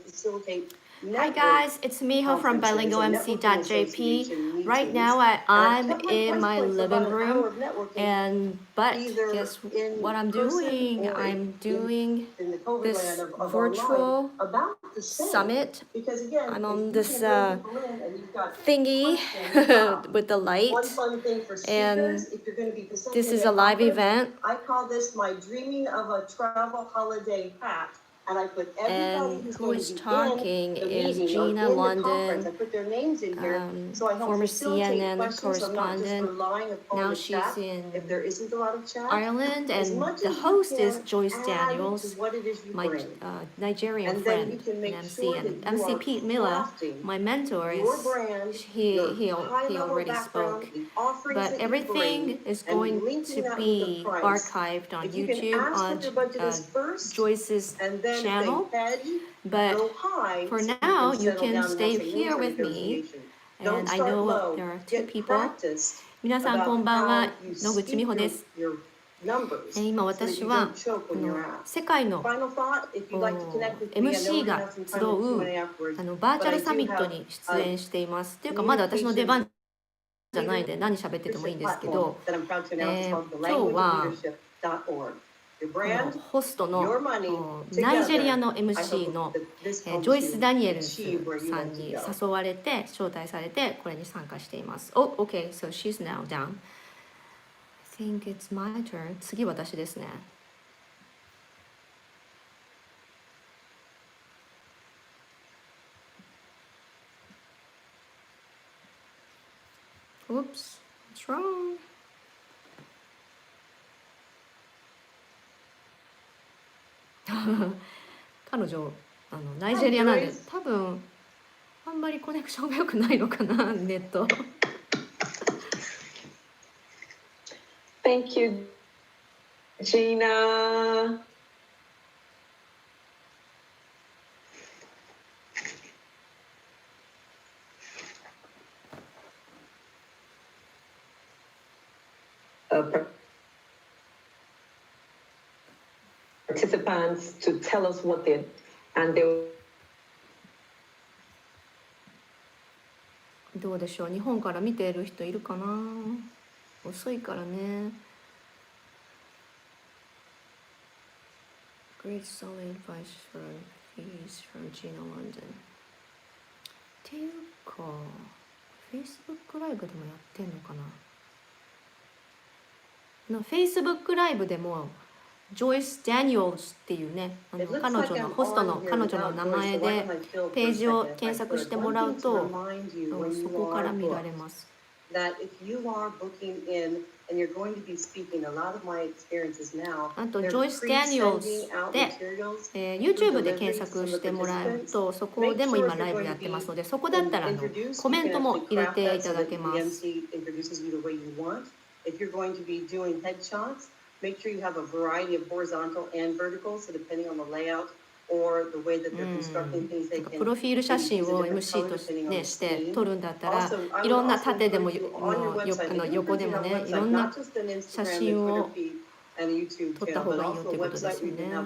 facilitate Hi guys, it's Miho from bilingualmc.jp. Right now I'm in my living room but guess what I'm doing? I'm doing this virtual summit. I'm on this thingy with the light and this is a live event. I call this my dreaming of a travel holiday hat. And I put everybody who's who going is to be talking in the is meeting Gina or in London, the conference. I put their names in here, so I help former facilitate CNN questions. So I'm not just correspondent. relying upon Now the she's chat in if there isn't a lot of chat. Ireland, As and much the as you host is can Joyce add Daniels, to what it is you my bring. Nigerian And then you friend can and make MC, sure and that you MC are Pete Miller, crafting my mentor, your is brand, he already spoke. the offerings But that you everything bring, is and going linking to that with the be price. archived on If you can YouTube ask on what their budget is first, Joyce's and then channel. if they head, But go high, for so now, you settle can down and stay have some room here for with me. negotiation. And Don't I start know low. there are two Get people. practiced 皆さんこん about ばんは、 how you 野口美 speak 穂です。 your numbers 今 so that 私 you は don't choke こ when の you're asked. 世界の Final thought, if you'd like to connect with me, I know MC we が have some 集 time う in Q&A afterwards. バーチャ But I ルサ do ミット have に出演しています。っていうかまだ私の出番じゃないんで何喋っててもいいんですけど、that I'm proud to announce is called the 今日は languageofleadership.org. Your brand, ホスト your の money, ナイジェリア together. の I MC hope の that this ジ helps ョイス・ you ダニエルズ achieve where you さ want ん to に go. 誘われて招待されてこれに参加しています。Oh, okay, so she's now down. I think it's my turn. 次私ですね。Oops, what's wrong? 彼女ナイジェリアなんで多分あんまりコネクションが良くないのかなネット。Thank you, Gina. Participants to tell us what they and they どうでしょう、日本から見ている人いるかな。遅いからね。Great solid advice for fees from Gina London. っていうか Facebook ライブでもやってんのかな。Facebook ライブでもジョイス・ダニエルズっていうね、彼女のホストの彼女の名前でページを検索してもらうとそこから見られます。That if you are booking in and you're going to be speaking, a lot of my experiences now, あとジョイス・ダニエルズで、YouTube で検索してもらうとそこでも今ライブやってますので、そこだったらコメントも入れていただけます。If you're going to be doing headshots, make sure you have a variety of horizontal and vertical, so depending on the layout or the way that they're constructing things, they can プロフィール写真を MC として撮るん撮るんだったらいろんな縦でも横でもね、いろんな写真を撮った方がいいよってことですよね。や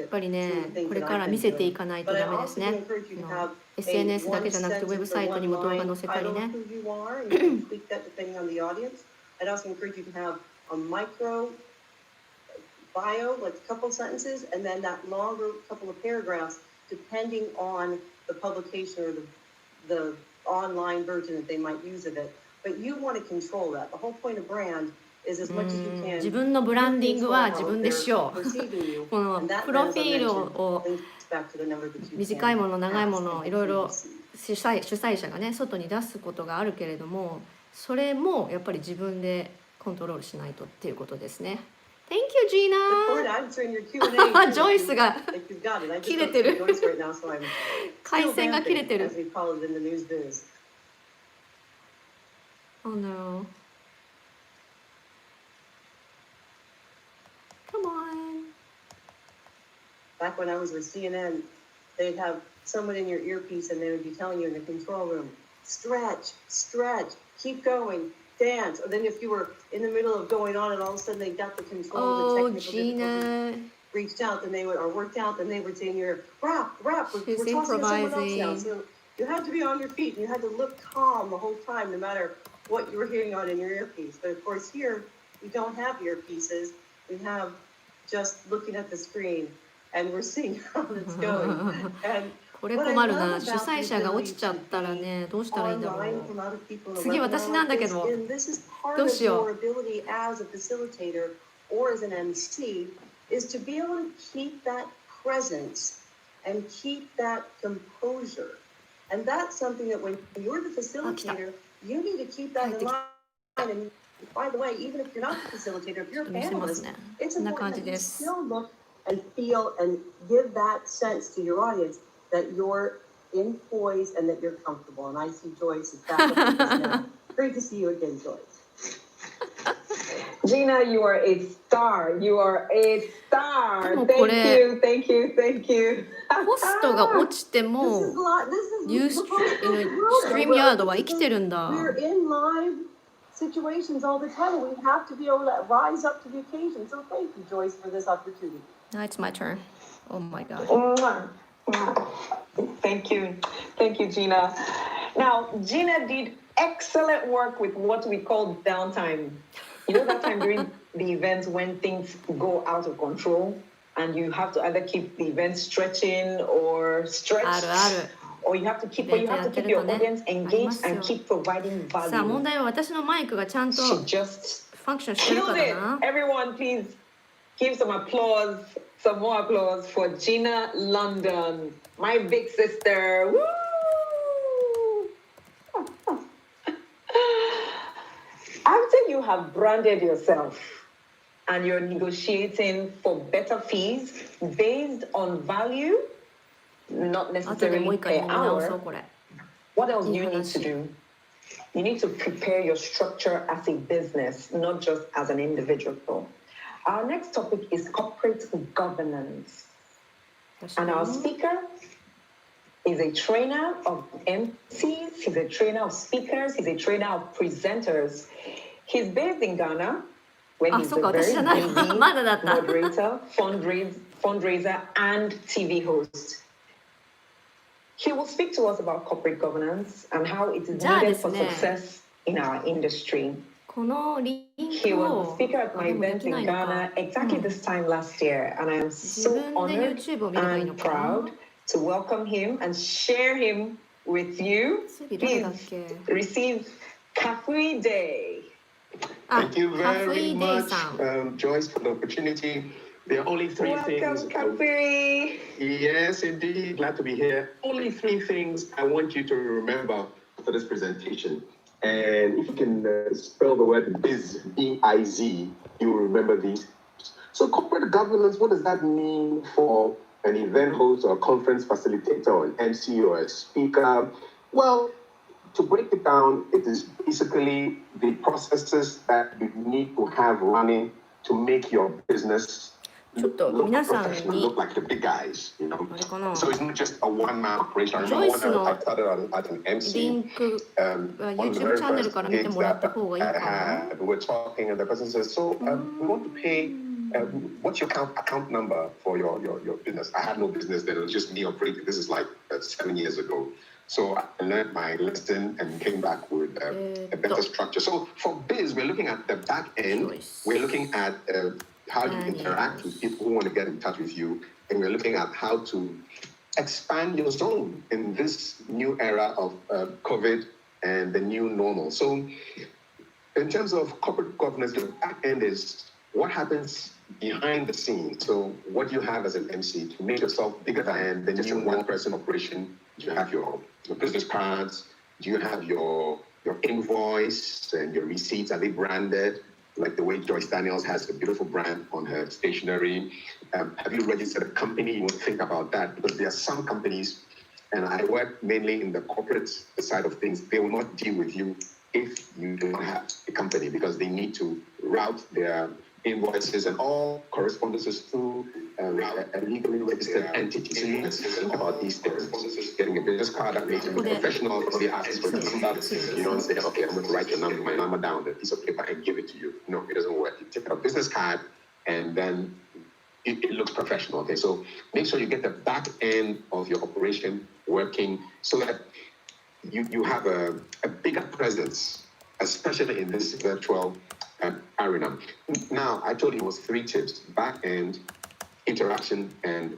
っぱりね、これから見せていかないとダメですね。SNS だけじゃなくてウェブサイトにも動画載せたりね。I'd also encourage you to have a micro bio, like a couple sentences, and then that longer couple of paragraphs, depending on the publication or the online version that they might use of it. But you want to control that. The whole point of brand is as much as you can. 自分のブランディングは自分でしよう。このプロフィールを短いもの長いものいろいろ主催者がね外に出すことがあるけれども、それもやっぱり自分でコントロールしないとっていうことですね。Thank you, Gina! ジョイスが切れてる。回線が切れてる。Oh no. Come on. Back when I was with CNN, they'd have someone in your earpiece and they would be telling you in the control room, stretch, stretch, keep going, dance. And then if you were in the middle of going on and all of a sudden they got the control of the technical Gina. reached out, then they would, or worked out, then they would say in your rap, She's we're tossing to someone else now. improvising. So you had to be on your feet and you had to look calm the whole time, no matter what you were hearing on in your earpiece. But of course here, we don't have earpieces. We have just looking at the screen and we're seeing how it's going. And これ困るな。主催者が落ちちゃったらね、どうしたらいいんだろう。次私なんだけど。どうしよう。or as an MC is to be able to keep that presence and keep that composure. And that's something that when you're the facilitator, you need to keep that in mind. And by the way, even if you're not the facilitator, if you're a panelist, it's important that you still look and feel and give that sense to your audience that you're in poise and that you're comfortable. And I see Joyce is back up with us now. Great to see you again, Joyce. Gina, you are a star. You are a star. Thank you. ホストが落ちても、StreamYard は生きてるんだ。We're in live situations all the time. We have to be able to rise up to the occasion. So thank you, Joyce, for this opportunity. Now it's my turn. Oh my God. Thank you, Gina. Now, Gina did excellent work with what we call downtime. You know that time during the events when things go out of control and you have to either keep the event stretching or stretched, or you have to keep your audience engaged and keep providing value. さあ問題は私のマイクがちゃんとファンクションしてるかだな。Everyone, please give some applause, some more applause for Gina London, my big sister. Woo! After you have branded yourself and you're negotiating for better fees based on value, not necessarily per hour, what else do you need to do? You need to prepare your structure as a business, not just as an individual. Our next topic is corporate governance. And our speaker is a trainer of MCs, he's a trainer of speakers, he's a trainer of presenters. He's based in Ghana, where he's a very busy moderator, fundraiser, and TV host. He will speak to us about corporate governance and how it is needed for success in our industry. He was the speaker at my event in Ghana exactly this time last year, and I am so honored and proud to welcome him and share him with you. Please receive Kafui Day. Thank you very much, Joyce, for the opportunity. There are only three things. Welcome, Kafui. Yes, indeed. Glad to be here. Only three things I want you to remember for this presentation. And if you can spell the word biz, B-I-Z, you will remember these. So corporate governance, what does that mean for an event host or a conference facilitator or an MC or a speaker? Well, to break it down, it is basically the processes that you need to have running to make your business look like the big guys, you know. So it's not just a one-man operation. I remember when I started at an MC, one of the very first gigs that I had, we were talking and the person says, so we want to pay, what's your account number for your business? I had no business then, it was just me operating. This is like 7 years ago. So I learned my lesson and came back with a better structure. So for biz, we're looking at the back end. We're looking at how you interact with people who want to get in touch with you. And we're looking at how to expand your zone in this new era of COVID and the new normal. So in terms of corporate governance, the back end is what happens behind the scenes. So what you have as an MC to make yourself bigger than just a one-person operation. You have your business cards. Do you have your invoice and your receipts? Are they branded? Like the way Joyce Daniels has a beautiful brand on her stationery. Have you registered a company? You want to think about that because there are some companies, and I work mainly in the corporate side of things, they will not deal with you if you do not have a company because they need to route their invoices and all correspondences through a legally registered entity. So you need to think about these things. Getting a business card that makes you professional, somebody asks for the number, you don't say, okay, I'm going to write my number down on a piece of paper and give it to you. No, it doesn't work. You take a business card and then it looks professional. Okay, so make sure you get the back end of your operation working so that you have a bigger presence, especially in this virtual arena. Now, I told you it was 3 tips: back end, interaction, and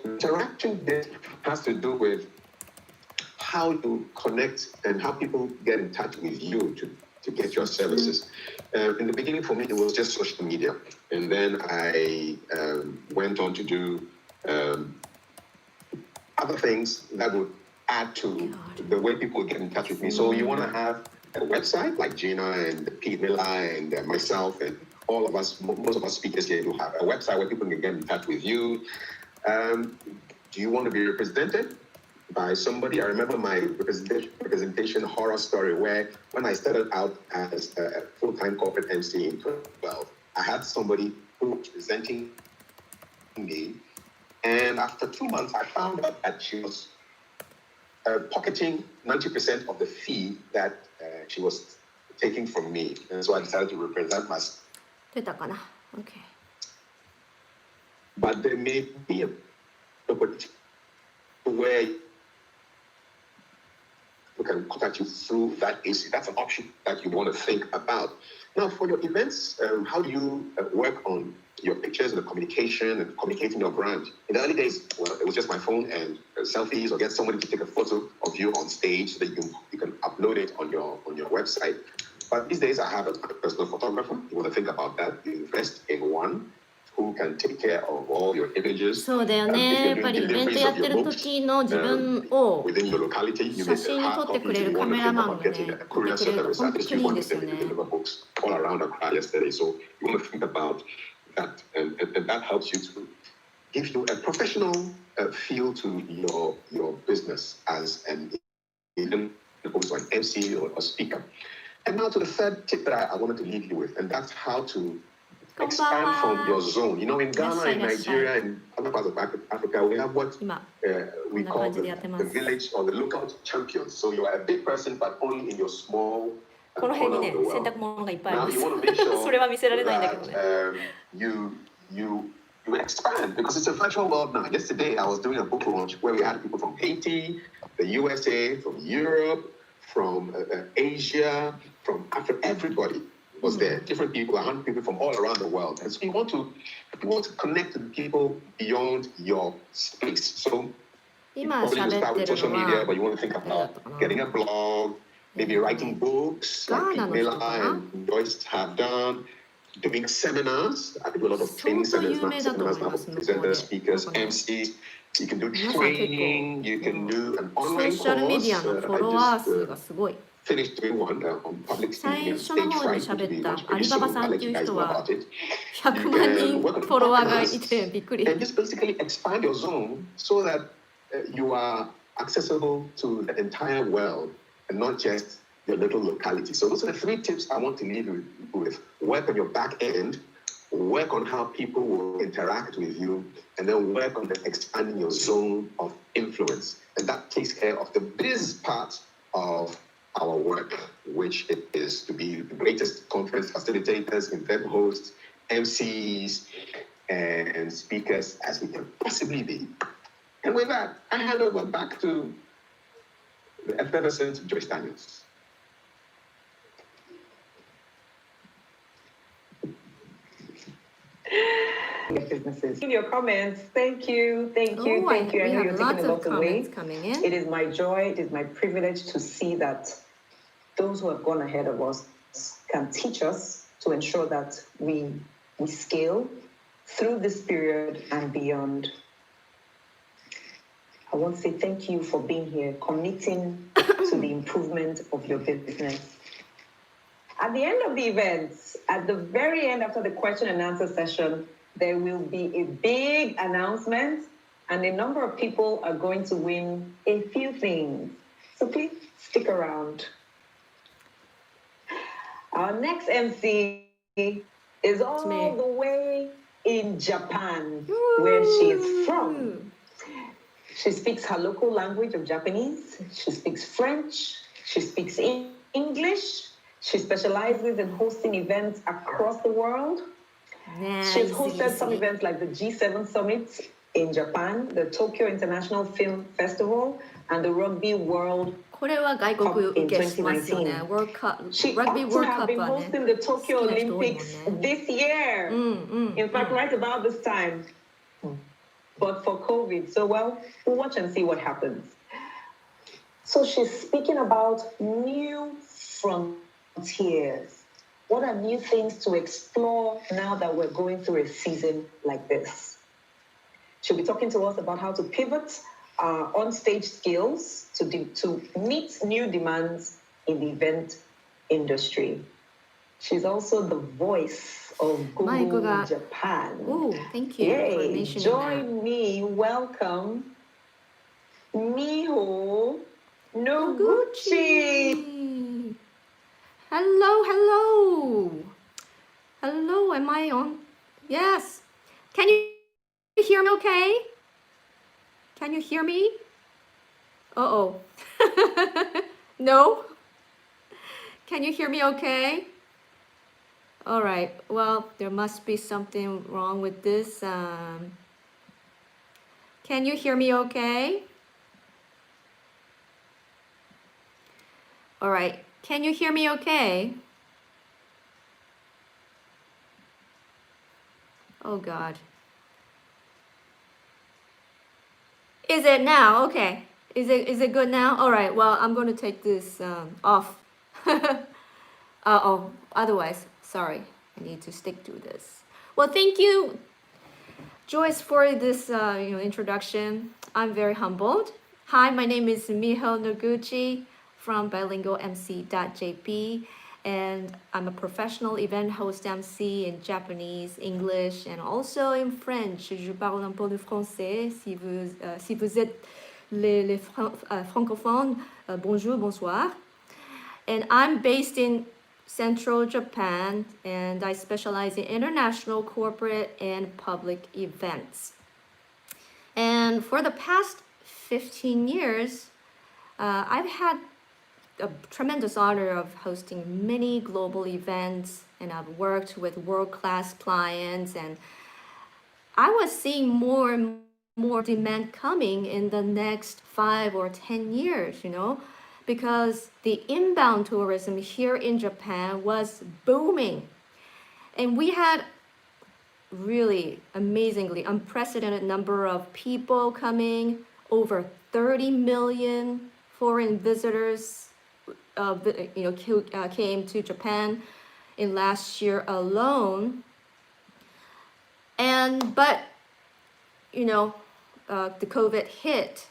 interaction bit has to do with how you connect and how people get in touch with you to get your services. In the beginning, for me, it was just social media. And then I went on to do other things that would add to the way people get in touch with me. So you want to have a website like Gina and Pete Miller and myself and all of us, most of us speakers here do have a website where people can get in touch with you. Do you want to be represented by somebody? I remember my representation horror story where when I started out as a full-time corporate MC in 2012, I had somebody who was presenting me, and after 2 months, I found out that she was pocketing 90% of the fee that she was taking from me, and so I decided to represent myself. 出たかな OK But there may be a opportunity where you can contact you through that AC. That's an option that you want to think about. Now, for your events, how do you work on your pictures and the communication and communicating your brand? In the early days, well, it was just my phone and selfies, or get somebody to take a photo of you on stage so that you can upload it on your website. But these days, I have a personal photographer. You want to think about that. You invest in one who can take care of all your images. そうだよね。やっぱりイベントやってる時の自分を within your locality, you 写真に撮ってくれるカメラマンがね、いてくれると本当にいいんですよね。 all around Accra yesterday, so you want to think about that, and that helps you to give you a professional feel to your business as an MC or a speaker. And now to the third tip that I wanted to leave you with, and that's how to expand from your zone. You know, in Ghana, in Nigeria, and other parts of Africa, we have what we call the village or the lookout champions. So you are a big person, but only in your small この辺にね、洗濯物がいっぱいあります。 Now, you want to make sure それは見せられないんだけどね。 you expand because it's a virtual world now. Yesterday, I was doing a book launch where we had people from Haiti, the USA, from Europe, from Asia, from Africa. Everybody was there. Different people, 100 people from all around the world. And so you want to connect to the people beyond your space. So you probably will start with social media, but you want to think about getting a blog, maybe writing books, like Pete Miller and Joyce have done, doing seminars. I do a lot of training seminars now, presenters, speakers, MCs. You can do training, you can do an online course. I just finished doing one on public speaking and stage fright, which will be much pretty soon. I'll let you guys know about it. You can work on podcasts and just basically expand your zone so that you are accessible to the entire world and not just your little locality. So those are the 3 tips I want to leave you with. Work on your back end, work on how people will interact with you, and then work on expanding your zone of influence. And that takes care of the biz part of our work, which is to be the greatest conference facilitators, event hosts, MCs, and speakers as we can possibly be. And with that, I hand over back to the effervescent Joyce Daniels. Businesses. In your comments, thank you. I know you're taking a lot away. It is my joy, it is my privilege to see that those who have gone ahead of us can teach us to ensure that we scale through this period and beyond. I want to say thank you for being here, committing to the improvement of your business. At the end of the event, at the very end after the question and answer session, there will be a big announcement and a number of people are going to win a few things. So please stick around. Our next MC is all the way in Japan, where she is from. She speaks her local language of Japanese. She speaks French. She speaks English. She specializes in hosting events across the world. She's hosted some events like the G7 Summit in Japan, the Tokyo International Film Festival, and the Rugby World これは外国受けしますよね。World Cup、 She Rugby ought to World have Cup been はね。 hosting the Tokyo 好きな人多いもん Olympics ね。 this year. In fact, right about this time. But for COVID, so well, we'll watch and see what happens. So she's speaking about new frontiers. What are new things to explore now that we're going through a season like this? She'll be talking to us about how to pivot our on-stage skills to meet new demands in the event industry. She's also the voice of Google Japan. Oh, thank you for Yay! mentioning Join me, welcome Miho Noguchi. Hello, hello. Hello, am I on? Yes. Can you hear me okay? Can you hear me? Uh-oh. No? Can you hear me okay? All right. Well, there must be something wrong with this. Can you hear me okay? All right. Can you hear me okay? Oh God. Is it now? Okay. Is it good now? All right. Well, I'm going to take this off. Uh-oh. Otherwise, sorry. I need to stick to this. Well, thank you, Joyce, for this introduction. I'm very humbled. Hi, my name is Miho Noguchi from bilingualmc.jp, and I'm a professional event host MC in Japanese, English, and also in French. Je parle un peu de français. Si vous êtes les francophones, bonjour, bonsoir. And I'm based in Central Japan, and I specialize in international corporate and public events. And for the past 15 years, I've had a tremendous honor of hosting many global events, and I've worked with world-class clients, and I was seeing more and more demand coming in the next 5 or 10 years, because the inbound tourism here in Japan was booming. And we had really amazingly unprecedented number of people coming, over 30 million foreign visitors came to Japan in last year alone. But the COVID hit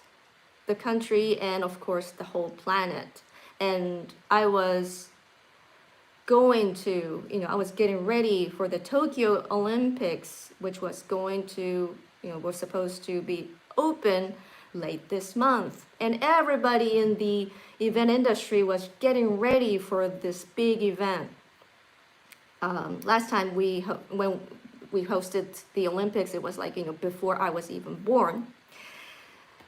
the country and of course the whole planet. And I was getting ready for the Tokyo Olympics, which was was supposed to be open late this month. And everybody in the event industry was getting ready for this big event. Last time when we hosted the Olympics, it was before I was even born.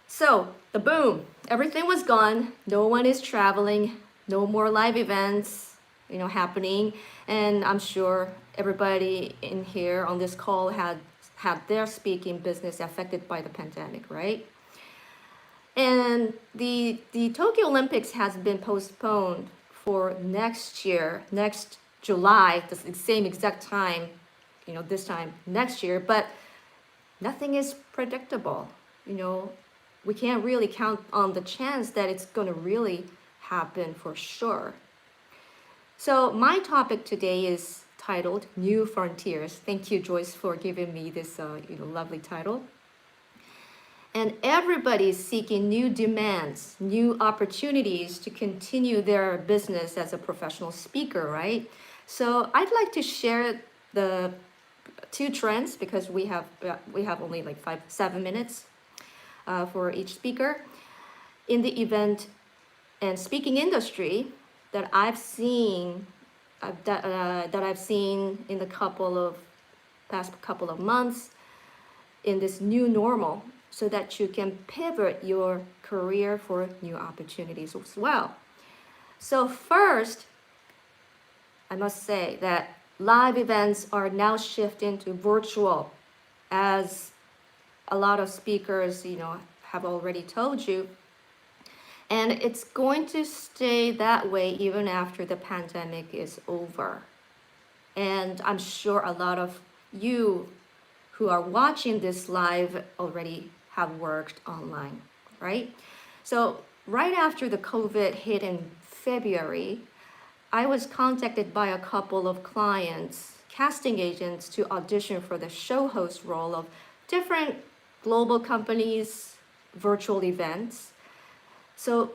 So the boom, everything was gone. No one is traveling, no more live events, happening. And I'm sure everybody in here on this call had their speaking business affected by the pandemic, right? And the Tokyo Olympics has been postponed for next year, next July, the same exact time, this time next year, but nothing is predictable. We can't really count on the chance that it's going to really happen for sure. So my topic today is titled New Frontiers. Thank you, Joyce, for giving me this lovely title. And everybody is seeking new demands, new opportunities to continue their business as a professional speaker, right? So I'd like to share the 2 trends because we have only 7 minutes for each speaker in the event and speaking industry that I've seen in the past couple of months in this new normal, so that you can pivot your career for new opportunities as well. So first, I must say that live events are now shifting to virtual, as a lot of speakers, have already told you. And it's going to stay that way even after the pandemic is over. And I'm sure a lot of you who are watching this live already have worked online, right? So right after the COVID hit in February, I was contacted by a couple of clients, casting agents, to audition for the show host role of different global companies' virtual events. So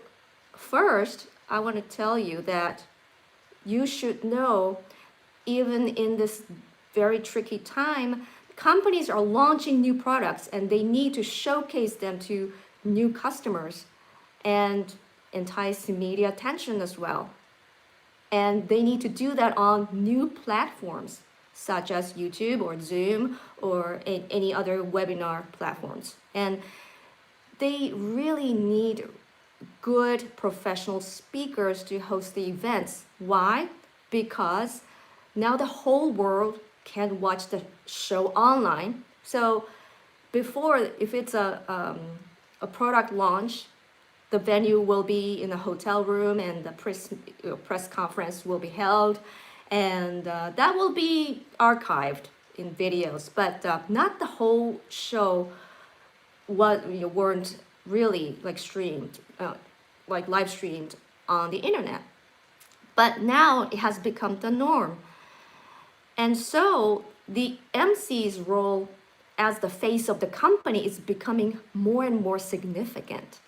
first, I want to tell you that you should know, even in this very tricky time, companies are launching new products and they need to showcase them to new customers and entice media attention as well. And they need to do that on new platforms such as YouTube or Zoom or any other webinar platforms. And they really need good professional speakers to host the events. Why? Because now the whole world can watch the show online. So before, if it's a product launch, the venue will be in a hotel room and the press conference will be held, and that will be archived in videos, but not the whole show weren't really like streamed, like live streamed on the internet. But now it has become the norm. And so the MC's role as the face of the company is becoming more and more significant.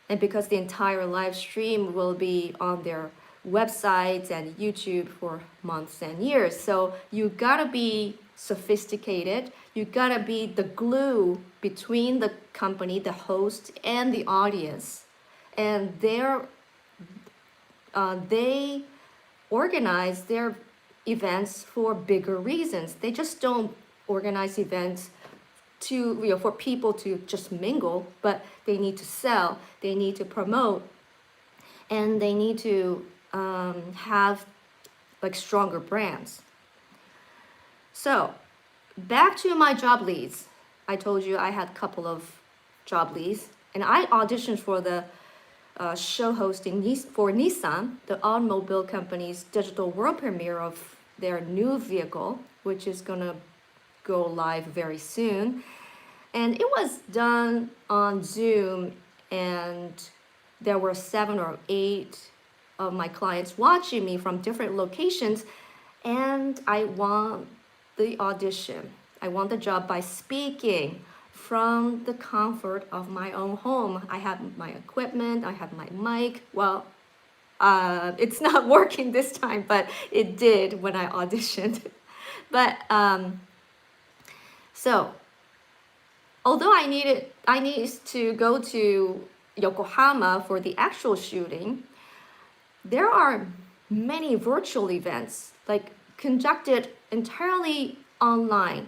And because the entire live stream will be on their websites and YouTube for months and years. So you gotta be sophisticated. You gotta be the glue between the company, the host, and the audience. And they organize their events for bigger reasons. They just don't organize events for people to just mingle, but they need to sell, they need to promote, and they need to have like stronger brands. So back to my job leads. I told you I had a couple of job leads, and I auditioned for the show hosting for Nissan, the automobile company's digital world premiere of their new vehicle, which is gonna go live very soon. And it was done on Zoom, and there were 7 or 8 of my clients watching me from different locations, and I won the audition. I won the job by speaking from the comfort of my own home. I have my equipment, I have my mic. Well, it's not working this time, but it did when I auditioned. But so although I needed to go to Yokohama for the actual shooting, there are many virtual events, like conducted entirely online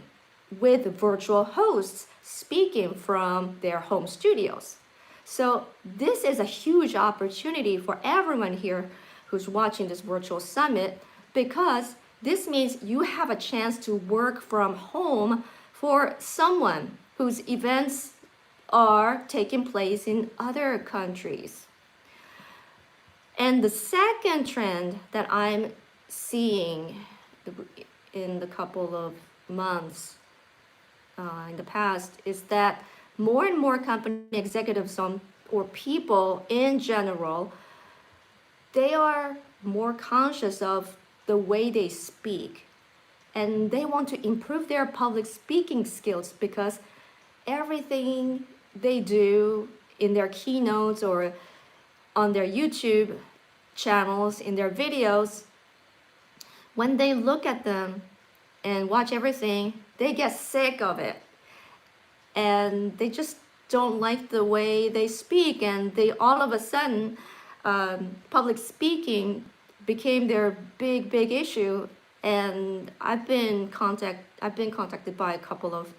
with virtual hosts speaking from their home studios. So this is a huge opportunity for everyone here who's watching this virtual summit, because this means you have a chance to work from home for someone whose events are taking place in other countries. And the second trend that I'm seeing in the couple of months in the past is that more and more company executives or people in general, they are more conscious of the way they speak, and they want to improve their public speaking skills, because everything they do in their keynotes or on their YouTube channels, in their videos, when they look at them and watch everything, they get sick of it. And they just don't like the way they speak, and they all of a sudden, public speaking became their big issue. And I've been contacted by a couple of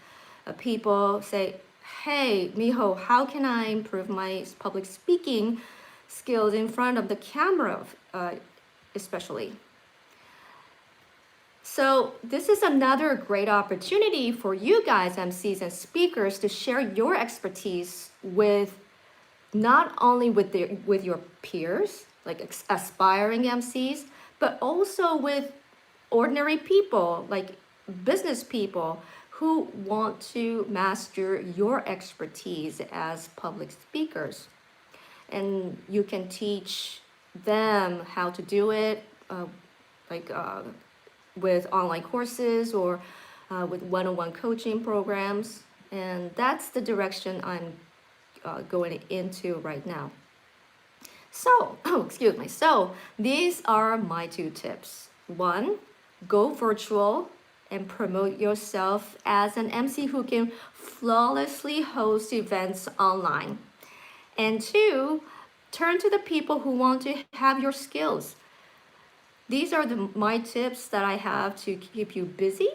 people say, hey, Miho, how can I improve my public speaking skills in front of the camera, especially? So this is another great opportunity for you guys, MCs and speakers, to share your expertise with not only with your peers, like aspiring MCs, but also with ordinary people, like business people who want to master your expertise as public speakers. And you can teach them how to do it, like with online courses or with one-on-one coaching programs. And that's the direction I'm going into right now. So, excuse me. So these are my 2 tips. 1, go virtual and promote yourself as an MC who can flawlessly host events online. And 2, turn to the people who want to have your skills. These are my tips that I have to keep you busy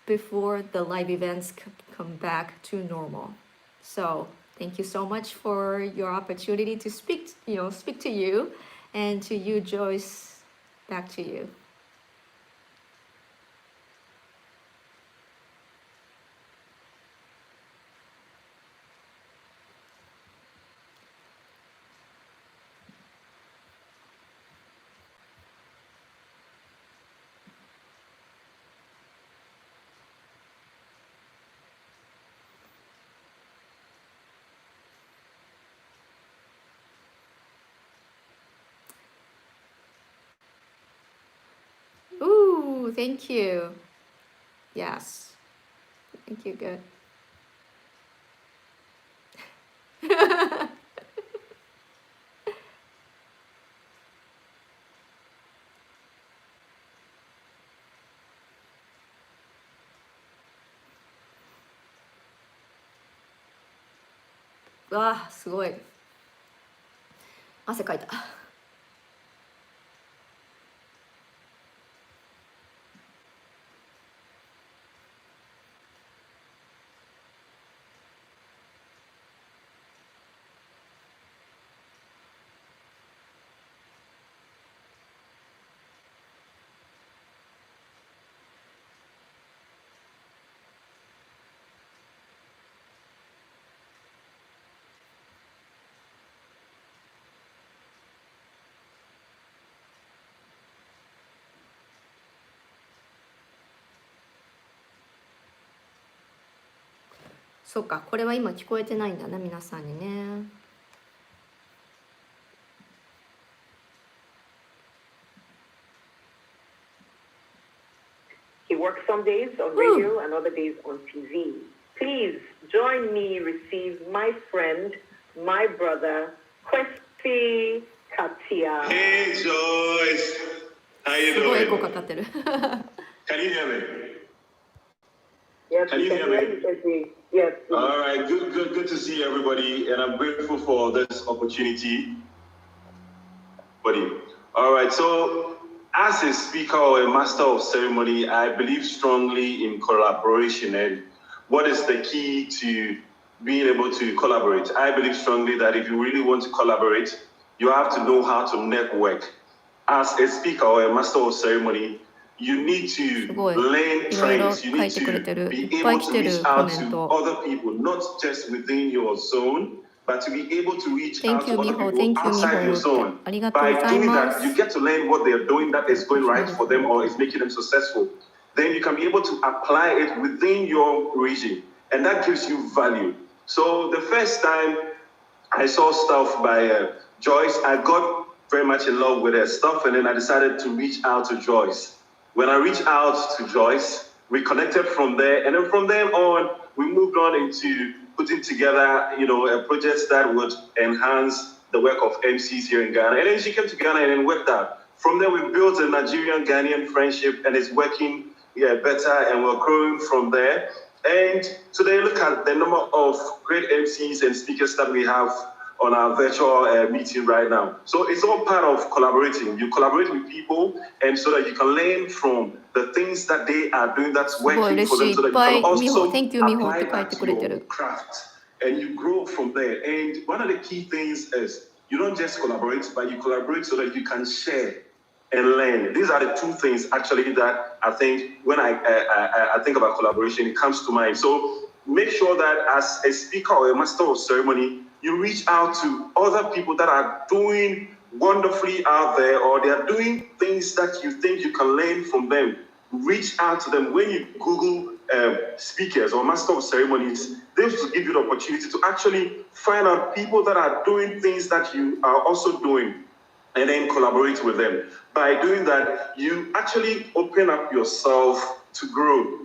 before the live events come back to normal. So thank you so much for your opportunity to speak to you, and to you, Joyce, back to you. Ooh, thank you. Yes. Thank you, good. Ah, すごい。汗かいた。そうか、これは今聞こえてないんだな、皆さんにね。He works some days on radio and other days on TV. Please join me receive my friend, my brother, Kwesi Katia. Hey Joyce, how you すごいエコ doing? かかってる。 Can you hear me? Yes, Can we you can hear hear me? you, Kwesi. Yes. All right, good to see everybody, and I'm grateful for this opportunity. Buddy. All right, so as a speaker or a master of ceremony, I believe strongly in collaboration. And what is the key to being able to collaborate? I believe strongly that if you really want to collaborate, you have to know how to network. As a speaker or a master of ceremony, you need to すごい。 learn いろいろ trends. You 書い need てくれて to る。 be いっぱい able 来 to て reach るコ out メン to ト。 other people, not just within your zone, but to be able to reach out Thank you, to other Miho. people Thank you, outside your Miho. zone. ありがとうご By ざい doing ま that, you す。 get to learn what they're doing that is going right for them or is making them successful. Then you can be able to apply it within your region, and that gives you value. So the first time I saw stuff by Joyce, I got very much in love with her stuff, and then I decided to reach out to Joyce. When I reached out to Joyce, we connected from there, and then from then on, we moved on into putting together, projects that would enhance the work of MCs here in Ghana. And then she came to Ghana and then worked out. From there, we built a Nigerian-Ghanaian friendship, and it's working better, and we're growing from there. And today, look at the number of great MCs and speakers that we have on our virtual meeting right now. So it's all part of collaborating. You collaborate with people, and so that you can learn from the things that they are doing that's すごい working 嬉 for しい。 them, い so っ that you ぱ can い、ミホ、 also Thank you, ミホっ apply て書い that て to くれて your る。 craft, and you grow from there. And one of the key things is you don't just collaborate, but you collaborate so that you can share. and learn. These are the two things actually that I think when I think about collaboration, it comes to mind. So make sure that as a speaker or a master of ceremony, you reach out to other people that are doing wonderfully out there, or they are doing things that you think you can learn from them. Reach out to them. When you Google speakers or master of ceremonies, they will give you the opportunity to actually find out people that are doing things that you are also doing, and then collaborate with them. By doing that, you actually open up yourself to grow.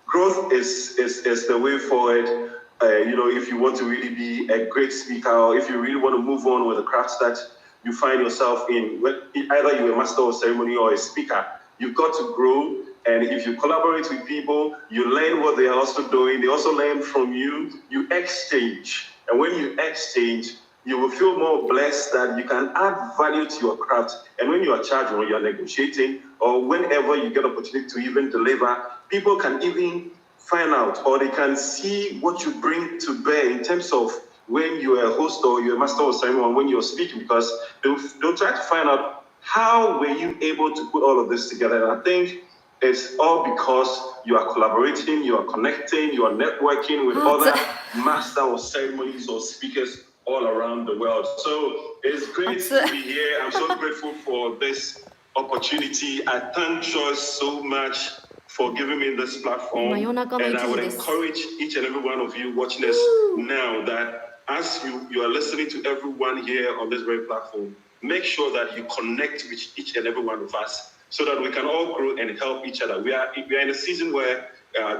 Growth is the way forward. If you want to really be a great speaker, or if you really want to move on with the crafts that you find yourself in, either you're a master of ceremony or a speaker, you've got to grow. And if you collaborate with people, you learn what they are also doing. They also learn from you. You exchange. And when you exchange, you will feel more blessed that you can add value to your craft. And when you are charging, or you are negotiating, or whenever you get opportunity to even deliver, people can even find out, or they can see what you bring to bear in terms of when you're a host or you're a master of ceremony, when you're speaking, because they'll try to find out how were you able to put all of this together. And I think it's all because you are collaborating, you are connecting, you are networking with other master of ceremonies or speakers all around the world. So it's great to be here. I'm so grateful for this opportunity. I thank Joyce so much for giving me this platform. And I would encourage each and every one of you watching us now that as you are listening to everyone here on this very platform, make sure that you connect with each and every one of us so that we can all grow and help each other. We are in a season where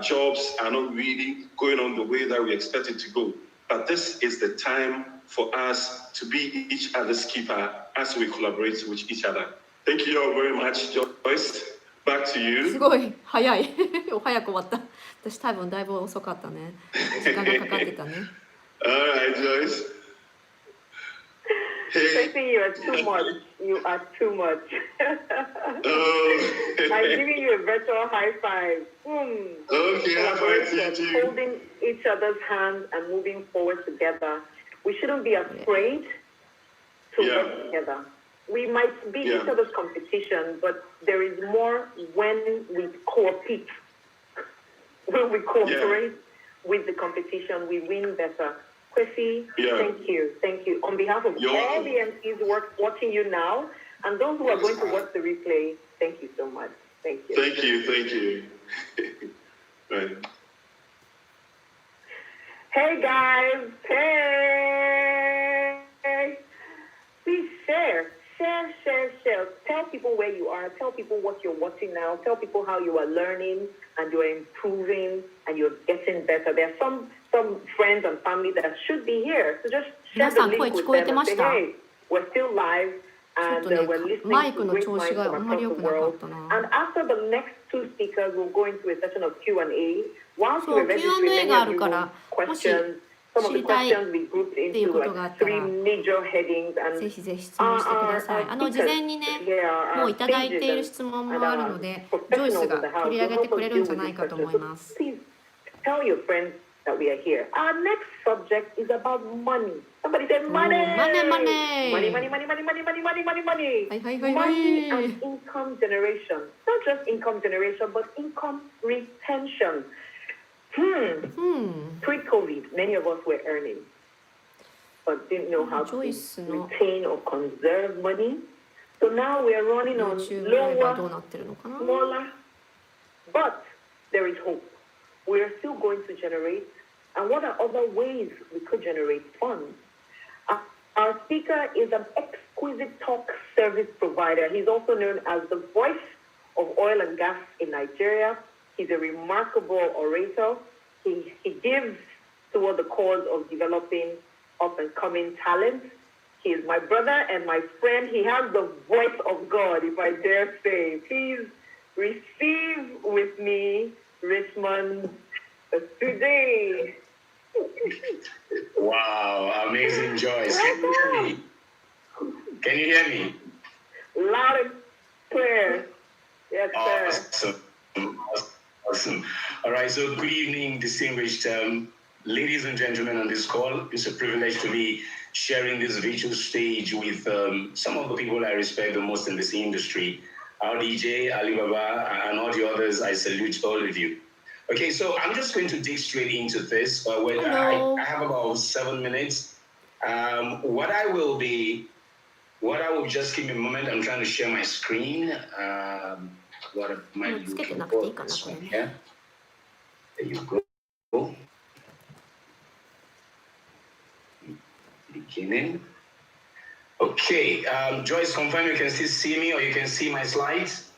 jobs are not really going on the way that we expect it to go. But this is the time for us to be each other's keeper as we collaborate with each other. Thank you all very much, Joyce. Back to you. すごい早い早く終わった。私多分だいぶ遅かったね。時間がかかってたね。All right, Joyce. Tracy, you are too much. You are too much. I'm giving you a virtual high five. Okay, high five to you. Holding each other's hands and moving forward together. We shouldn't be afraid to work together. We might be each other's competition, but there is more when we cooperate. When we cooperate with the competition, we win better. Kwesi, thank you. Thank you. On behalf of all the MCs watching you now, and those who are going to watch the replay, thank you so much. Thank you. Thank you. Thank you. Right. Hey, guys. Hey. Please share. Share. Tell people where you are. Tell people what you're watching now. Tell people how you are learning and you're improving and you're getting better. There are some friends and family that should be here. So just share the link with them and say, hey, we're still live and we're listening to great minds from across the world. And after the next two speakers, we'll go into a session of Q&A. Whilst we're registering, many of you have questions. Some of the questions we grouped into like 3 major headings, and ぜひぜひ質問してください。事前にね、もういただいている質問もあるので、ジョイスが取り上げてくれるんじゃないかと思います。 Please tell your friends that we are here. Our next subject is about money. Somebody say money. Money. Money. Money and income generation. Not just income generation, but income retention. Pre-COVID, many of us were earning, but didn't know how to retain or conserve money. So now we are running on lower, smaller, but there is hope. We are still going to generate. And what are other ways we could generate funds? Our speaker is an exquisite talk service provider. He's also known as the voice of oil and gas in Nigeria. He's a remarkable orator. He gives toward the cause of developing up-and-coming talent. He is my brother and my friend. He has the voice of God, if I dare say. Please receive with me Richmond today. Wow, amazing, Joyce. Can you hear me? Loud and clear. Yes, sir. Awesome. All right, so good evening, distinguished Ladies and gentlemen on this call, it's a privilege to be sharing this virtual stage with some of the people I respect the most in this industry. Our DJ, Alibaba, and all the others, I salute all of you. Okay, so I'm just going to dig straight into this. Hello. I have about 7 minutes. What I will just give me a moment. I'm trying to share my screen. What am I looking for? This one here. There you go. Beginning. Okay, Joyce, confirm you can still see me or you can see my slides.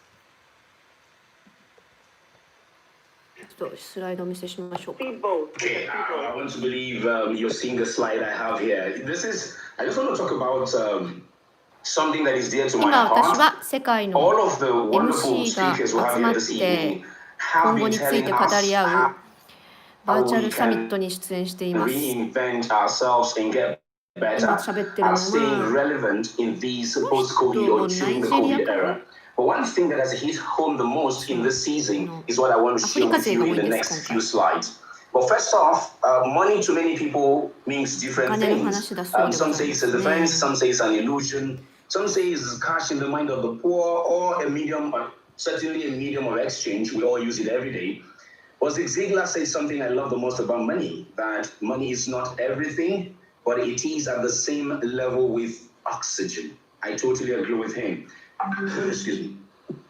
ちょっとスライドお見せしましょうか。 Okay, I want to believe you're seeing the slide I have here. I just want to talk about something that is dear to my 今私 heart. は世界の All of the wonderful MC が speakers we have 集ま here っ this て evening have 今後 been について telling 語 us り合う how バーチャル we サミット can に出演しています。 reinvent ourselves and get 今 better 喋ってるの at staying は relevant in these post-COVID or during the COVID era. But one thing that has hit home the most in this season is what I want to share with you in the next few slides. But first off, money to many people means different things. Some say it's a defense, some say it's an illusion, some say it's cash in the mind of the poor or certainly a medium of exchange. We all use it every day. But Zig Ziglar said something I love the most about money, that money is not everything, but it is at the same level with oxygen. I totally agree with him. Excuse me.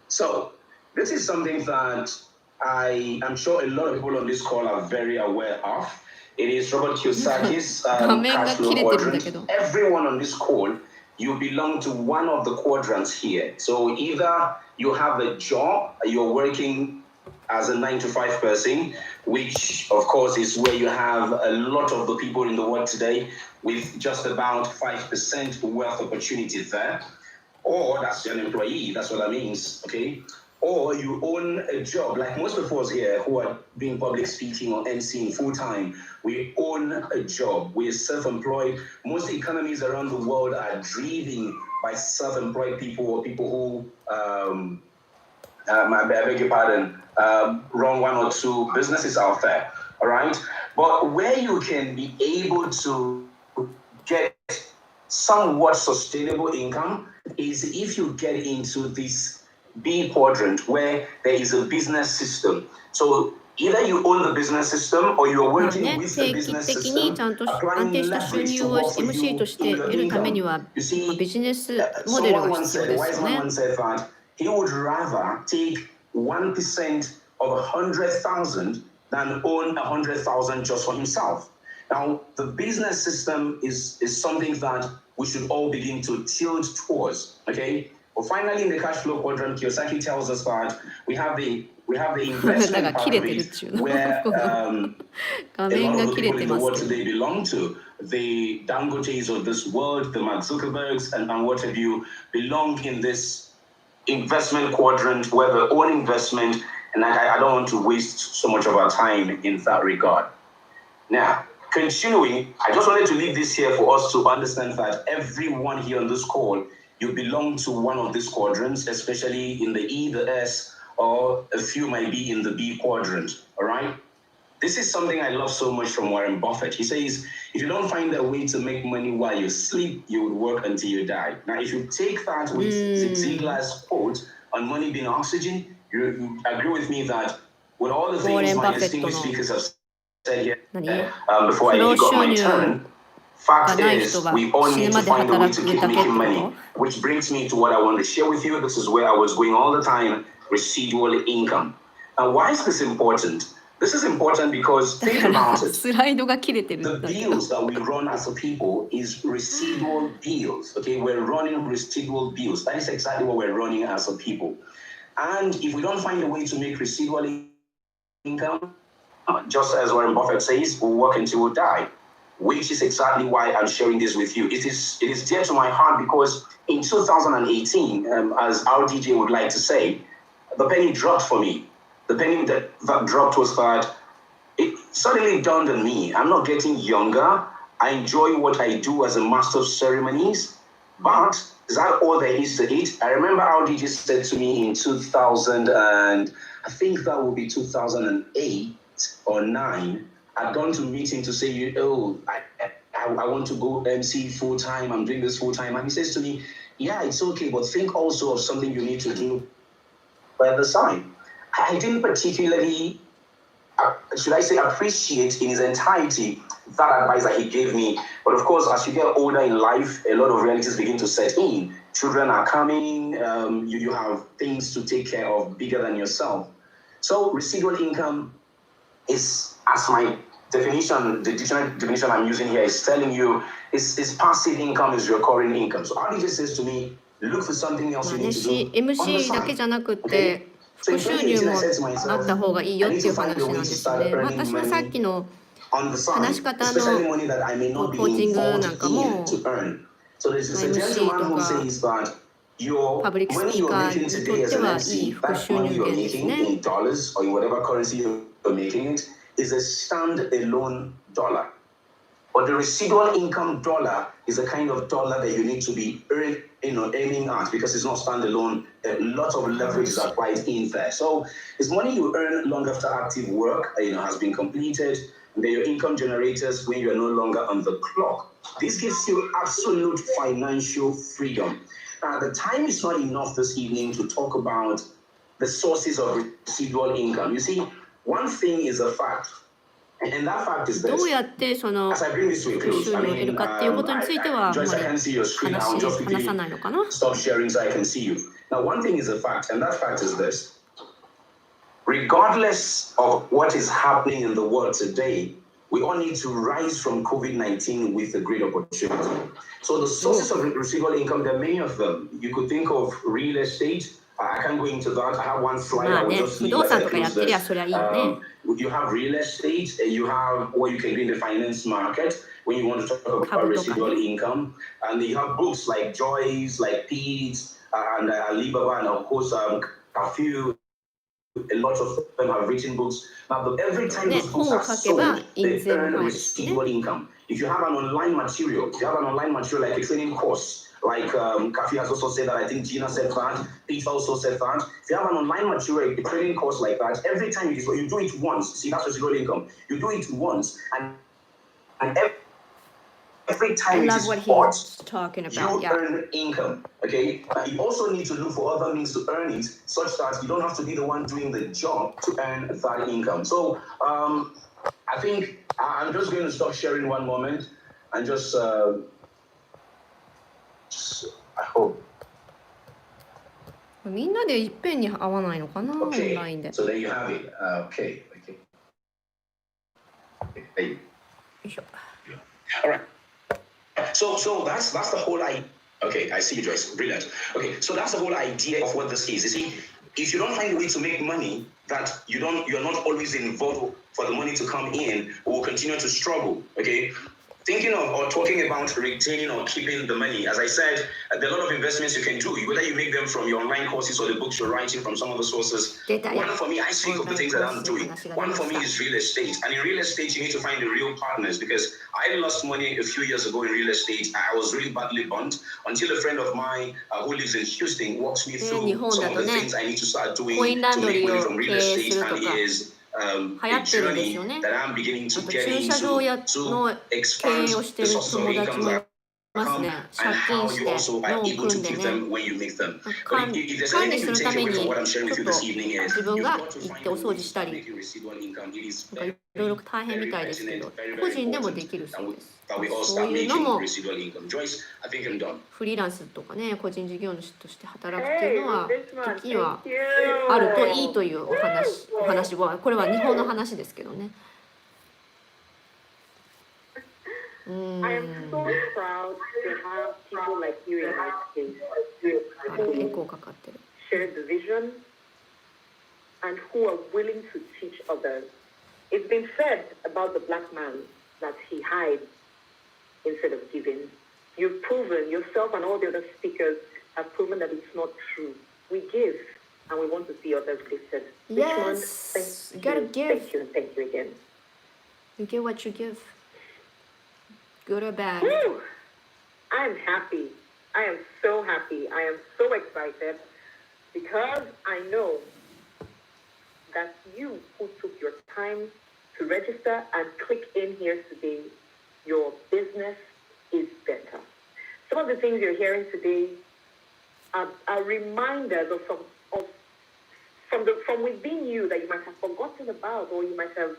So, this is something that I am sure a lot of people on this call are very aware of. It is Robert Kiyosaki's cash flow quadrant. Everyone on this call, you belong to one of the quadrants here. So either you have a job, you're working as a 9-to-5 person, which of course is where you have a lot of the people in the world today with just about 5% wealth opportunity there. Or that's an employee, that's what that means, okay? Or you own a job, like most of us here who are doing public speaking or emceeing full-time, we own a job, we're self-employed. Most economies around the world are driven by self-employed people or people who, I beg your pardon, run one or two businesses out there, all right? But where you can be able to get somewhat sustainable income is if you get into this B quadrant where there is a business system. So either you own the business system or you're working with the business system, applying leverage to work for you in your income. You see, someone once said, a wise man once said that he would rather take 1% of 100,000 than own 100,000 just for himself. Now, the business system is something that we should all begin to tilt towards, okay? But finally, in the cash flow quadrant, Kiyosaki tells us that we have the investment part of it, where a lot of the people in the world today belong to. The Dangotes of this world, the Mark Zuckerbergs, and what have you, belong in this investment quadrant where the own investment, and I don't want to waste so much of our time in that regard. Now, continuing, I just wanted to leave this here for us to understand that everyone here on this call, you belong to one of these quadrants, especially in the E, the S, or a few might be in the B quadrant, all right? This is something I love so much from Warren Buffett. He says, if you don't find a way to make money while you sleep, you would work until you die. Now, if you take that with Zig Ziglar's quote on money being oxygen, you agree with me that with all the things my distinguished speakers have said here before I got my turn, fact is, we all need to find a way to keep making money. Which brings me to what I want to share with you. This is where I was going all the time, residual income. Now, why is this important? This is important because think about it. The bills that we run as a people is residual bills. Okay, we're running residual bills. That is exactly what we're running as a people. And if we don't find a way to make residual income, just as Warren Buffett says, we'll work until we die. Which is exactly why I'm sharing this with you. It is dear to my heart because in 2018, as our DJ would like to say, the penny dropped for me. The penny that dropped was that it suddenly dawned on me. I'm not getting younger. I enjoy what I do as a master of ceremonies, but is that all there is to it? I remember our DJ said to me in 2000, and I think that would be 2008 or 9, I'd gone to meet him to say, oh, I want to go MC full time. I'm doing this full time. And he says to me, yeah, it's okay, but think also of something you need to do by the side. I didn't particularly, should I say, appreciate in his entirety that advice that he gave me. But of course, as you get older in life, a lot of realities begin to set in. Children are coming, you have things to take care of bigger than yourself. So residual income is, as my definition, the dictionary definition I'm using here is telling you, is passive income, is recurring income. So RDJ says to me, look for something else you need to do on the MC だけ side. じゃなくて、副収入もあった方がいいよっていう話なんですよね。私はさっきの on the side, 話し方の especially money that I may not be コーチング involved なんかも in to earn. So there's a MC gentleman と who か says that your パブリックス money ピー you're カー making にと today っ as て an はいい MC, 副 that 収 money 入 you're 源です making ね。 in dollars or in whatever currency you're making it is a stand-alone dollar. But the residual income dollar is a kind of dollar that you need to be aiming at because it's not standalone. A lot of leverages are quite in there. So it's money you earn long after active work has been completed. And then your income generators when you are no longer on the clock. This gives you absolute financial freedom. Now, the time is not enough this evening to talk about the sources of residual income. You see, one thing is a fact. And that fact is ど this. うやってその As I bring this to a 副 close, 収 I 入を得る mean, かっていうことについてはあんま Joyce, り I can't see your screen. I'll just 話 quickly さないのかな。 stop sharing so I can see you. Now, one thing is a fact, and that fact is this. Regardless of what is happening in the world today, we all need to rise from COVID-19 with a great opportunity. So the sources of residual income, there are many of them. You could think of real estate. I can't go into that. I have one slide. ま I あ will ね、 just 不 leave 動 as I 産とかや close ってりゃ this. そりゃいいよね。You have real estate, you have what you can do in the finance market when you want to talk about residual income. And you have books like Joyce, like Pete, and Alibaba, and of course, a few. A lot of them have written books. Now, every time those books are sold, they earn residual income. If you have an online material, like a training course, like Kafi has also said that, I think Gina said that, Pete also said that. If you have an online material, a training course like that, every time you do it once, see, that's residual income. You do it once, and every time I it love what is bought, he's talking you about. Yeah. earn income, okay? But you also need to look for other means to earn it, such that you don't have to be the one doing the job to earn that income. So I think I'm just going to stop sharing one moment and just I hope. みんなでいっぺんに会わないのかな、オンライン Okay, で。 so there you have it. Okay. There you よいしょ。 All right. So that's the whole idea. Okay, I see you, Joyce. Brilliant. Okay, so that's the whole idea of what this is. You see, if you don't find a way to make money, that you're not always involved for the money to come in, we will continue to struggle. Okay. Thinking of or talking about retaining or keeping the money, as I said, there are a lot of investments you can do. Whether you make them from your online courses or the books you're writing from some of the sources. One for me, I speak of the things that I'm doing. One for me is real estate. And in real estate, you need to find the real partners because I lost money a few years ago in real estate. I was really badly burnt until a friend of mine who lives in Houston walks me through some of the things I need to start doing to make money from real estate and is a journey that I'm beginning to get into to expand the sources of income that come and how you also are able to keep them when you make them. But if there's anything you take away from what I'm sharing with you this evening is you've got to find a way to start making residual income. It is very, いろいろ大変みたいですけど、 very, 個 very 人でもで important きるそうです。 that we all そ start ういうの making も residual income. Joyce, I think I'm done. フリーランスとかね、個人事業主として働くっていうのは時にはあるといいというお話はこれは日本の話ですけどね。I am so proud to have people like you in my space エコーかかってる。 share the vision and who are willing to teach others. It's been said about the black man that he hides instead of giving. You've proven, yourself and all the other speakers have proven that it's not true. We give and we want to see others lifted. Richmond, Yes, thank you gotta you, give. thank you, and thank you again. You get what you give. Good or bad. Woo! I am happy. I am so happy. I am so excited because I know that you who took your time to to register and click in here today, your business is better. Some of the things you're hearing today are reminders from within you that you might have forgotten about, or you might have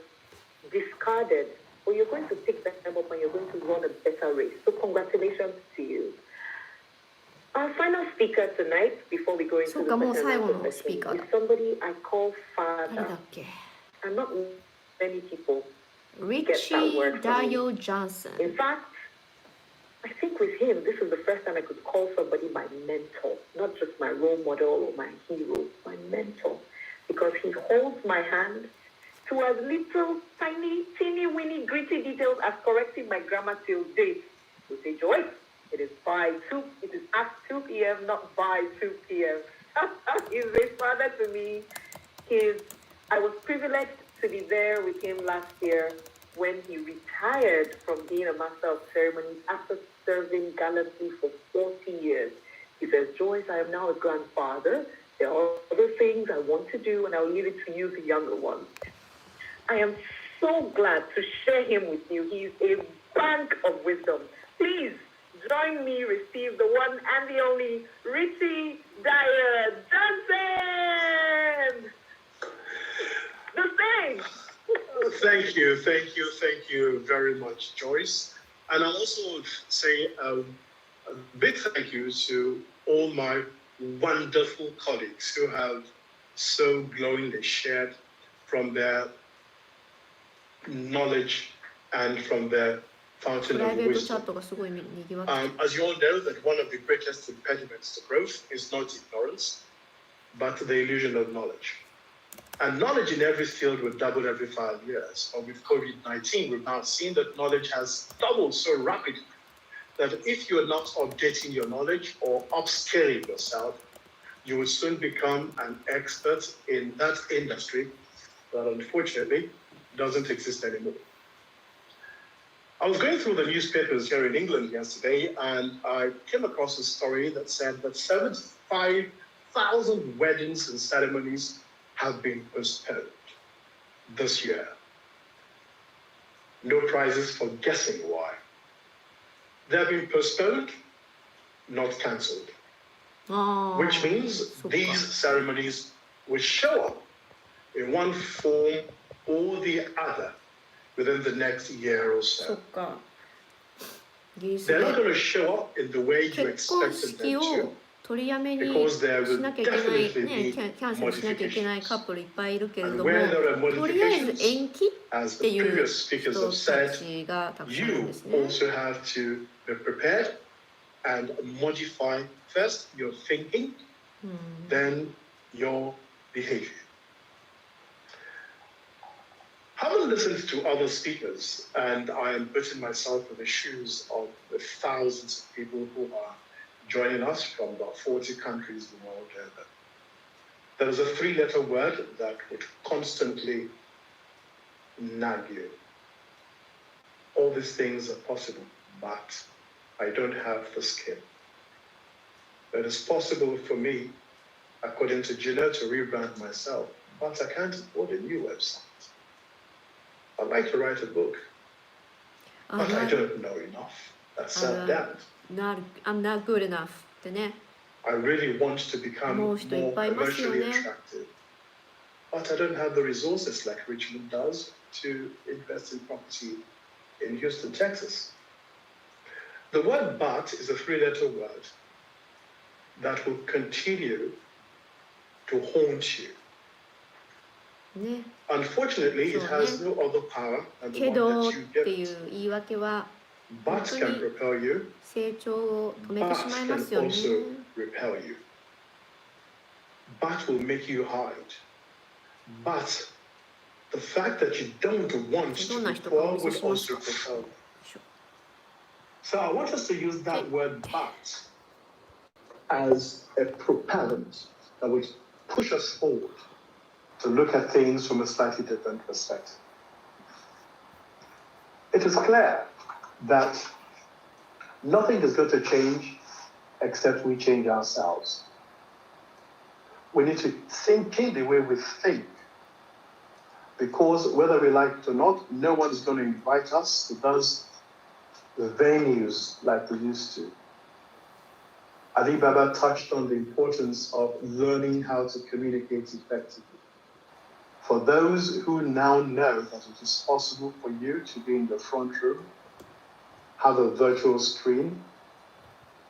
discarded, or you're going to pick them up and you're going to run a better race. So congratulations to you. Our final speaker tonight, before we go into the second session, is somebody I call father. And not many people get that word from me. Johnson. In fact, I think with him, this is the first time I could call somebody my mentor, not just my role model or my hero, my mentor, because he holds my hand to as little, tiny, teeny, weeny, gritty details as correcting my grammar till date. You say, Joyce, it is at 2 p.m., not by 2 p.m. He's a father to me. I was privileged to be there with him last year when he retired from being a master of ceremonies after serving gallantly for 40 years. He says, Joyce, I am now a grandfather. There are other things I want to do, and I'll leave it to you, the younger ones. I am so glad to share him with you. He's a bank of wisdom. Please join me, receive the one and the only Richie Dyer Johnson! The stage! Thank you very much, Joyce. And I'll also say a big thank you to all my wonderful colleagues who have so glowingly shared from their knowledge and from their fountain of wisdom. As you all know, that one of the greatest impediments to growth is not ignorance, but the illusion of knowledge. And knowledge in every field will double every 5 years. But with COVID-19, we've now seen that knowledge has doubled so rapidly that if you are not updating your knowledge or upscaling yourself, you will soon become an expert in that industry that unfortunately doesn't exist anymore. I was going through the newspapers here in England yesterday, and I came across a story that said that 75,000 weddings and ceremonies have been postponed this year. No prizes for guessing why. They have been postponed, not cancelled. Which means these ceremonies will show up in one form or the other within the next year or so. They're not going to show up in the way you expected them to, because there will definitely be modifications. And where there are modifications, as the previous speakers have said, you also have to be prepared and modify first your thinking, then your behavior. Having listened to other speakers, and I am putting myself in the shoes of the thousands of people who are joining us from about 40 countries the world over, there is a 3-letter word that would constantly nag you. All these things are possible, but I don't have the skill. It is possible for me, according to Gina, to rebrand myself, but I can't afford a new website. I'd like to write a book, but I don't know enough. That's self-doubt. I'm not good enough. I really want to become more commercially attractive, but I don't have the resources like Richmond does to invest in property in Houston, Texas. The word but is a 3-letter word that will continue to haunt you. Unfortunately, it has no other power than the one that you give it. But can propel you, but can also repel you. But will make you hide. But the fact that you don't want to be poor will also propel you. So I want us to use that word but as a propellant that would push us forward to look at things from a slightly different perspective. It is clear that nothing is going to change except we change ourselves. We need to think in the way we think, Because whether we like it or not, no one's going to invite us to those venues like we used to. Ali Baba touched on the importance of learning how to communicate effectively. For those who now know that it is possible for you to be in the front room, have a virtual screen,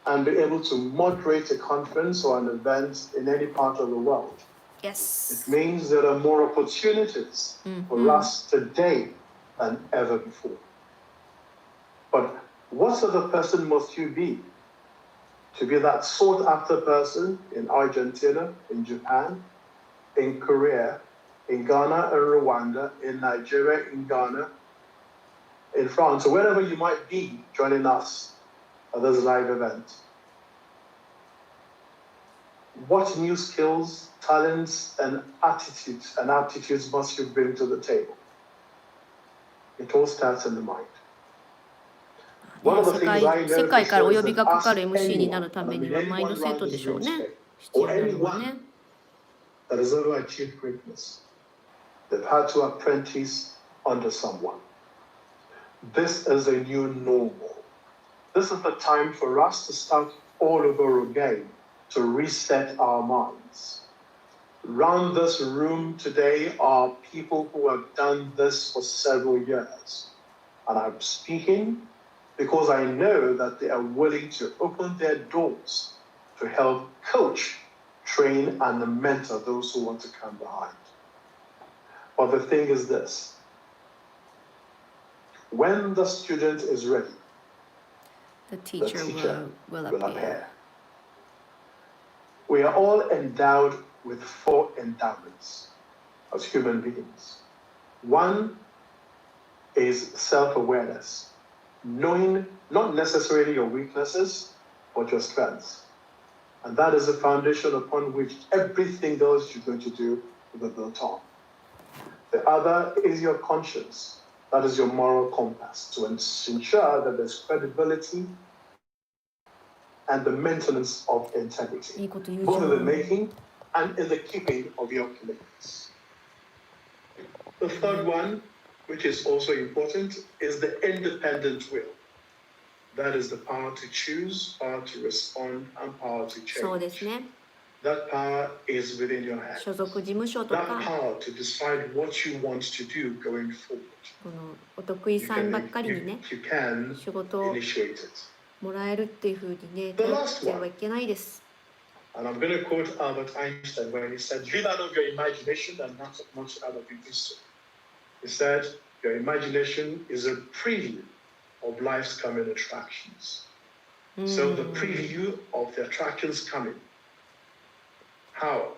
and be able to moderate a conference or an event in any part of the world. Yes. It means there are more opportunities for us today than ever before. But what sort of person must you be to be that sought after person in Argentina, in Japan, in Korea, in Ghana and Rwanda, in Nigeria, in Ghana, in France, or wherever you might be joining us at this live event? What new skills, talents, and aptitudes must you bring to the table? It all starts in the mind. 世界からお呼びがかかる MC になるためにはマインドセットでしょうね。必要なのはね。That has ever achieved greatness, they've had to apprentice under someone. This is a new normal. This is the time for us to start all over again, to reset our minds. Around this room today are people who have done this for several years. And I'm speaking because I know that they are willing to open their doors to help coach, train, and mentor those who want to come behind. But the thing is this: when the student is ready, the teacher will appear. We are all endowed with 4 endowments as human beings. One is self-awareness, knowing not necessarily your weaknesses, but your strengths. And that is the foundation upon which everything else you're going to do will be built on. The other is your conscience. That is your moral compass to ensure that there's credibility and the maintenance of integrity, both in the making and in the keeping of your commitments. The third one, which is also important, is the independent will. That is the power to choose, power to respond, and power to change. そうですね。 That power is within your hands. 所属事務所と That か power to decide what you want to do going forward. このお得意さんばっかりにね You can 仕事を initiate it. もらえるっていう風にね The な last ってはいけないです。 And I'm going to quote Albert Einstein when he said, "Live out of your imagination and not much out of your history." He said, "Your imagination is a preview of life's coming attractions." So the preview of the attractions coming. How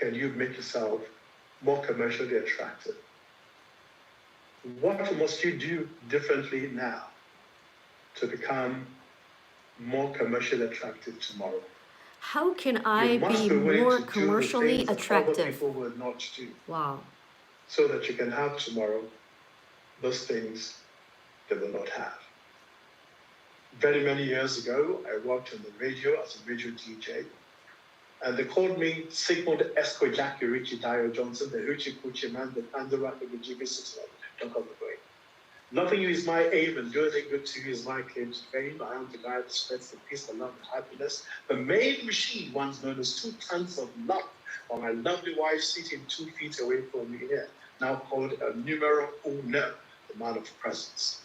can you make yourself more commercially attractive? What must you do differently now to become more commercially attractive tomorrow? How can I be more commercially attractive? People will not do. Wow. So that you can have tomorrow those things they will not have. Very many years ago, I worked on the radio as a radio DJ, and they called me Sigmund Esko Jackie Richie Dio Johnson, the Hoochie Coochie Man, the Pandora, the GB Citizen, don't call me great. Nothing is my aim, and doing it good to you is my claim to fame. I am the guy that spreads the peace, the love, and happiness. The main machine, once known as 2 tons of love, while my lovely wife sitting 2 feet away from me here, now called a numero uno, the man of presence.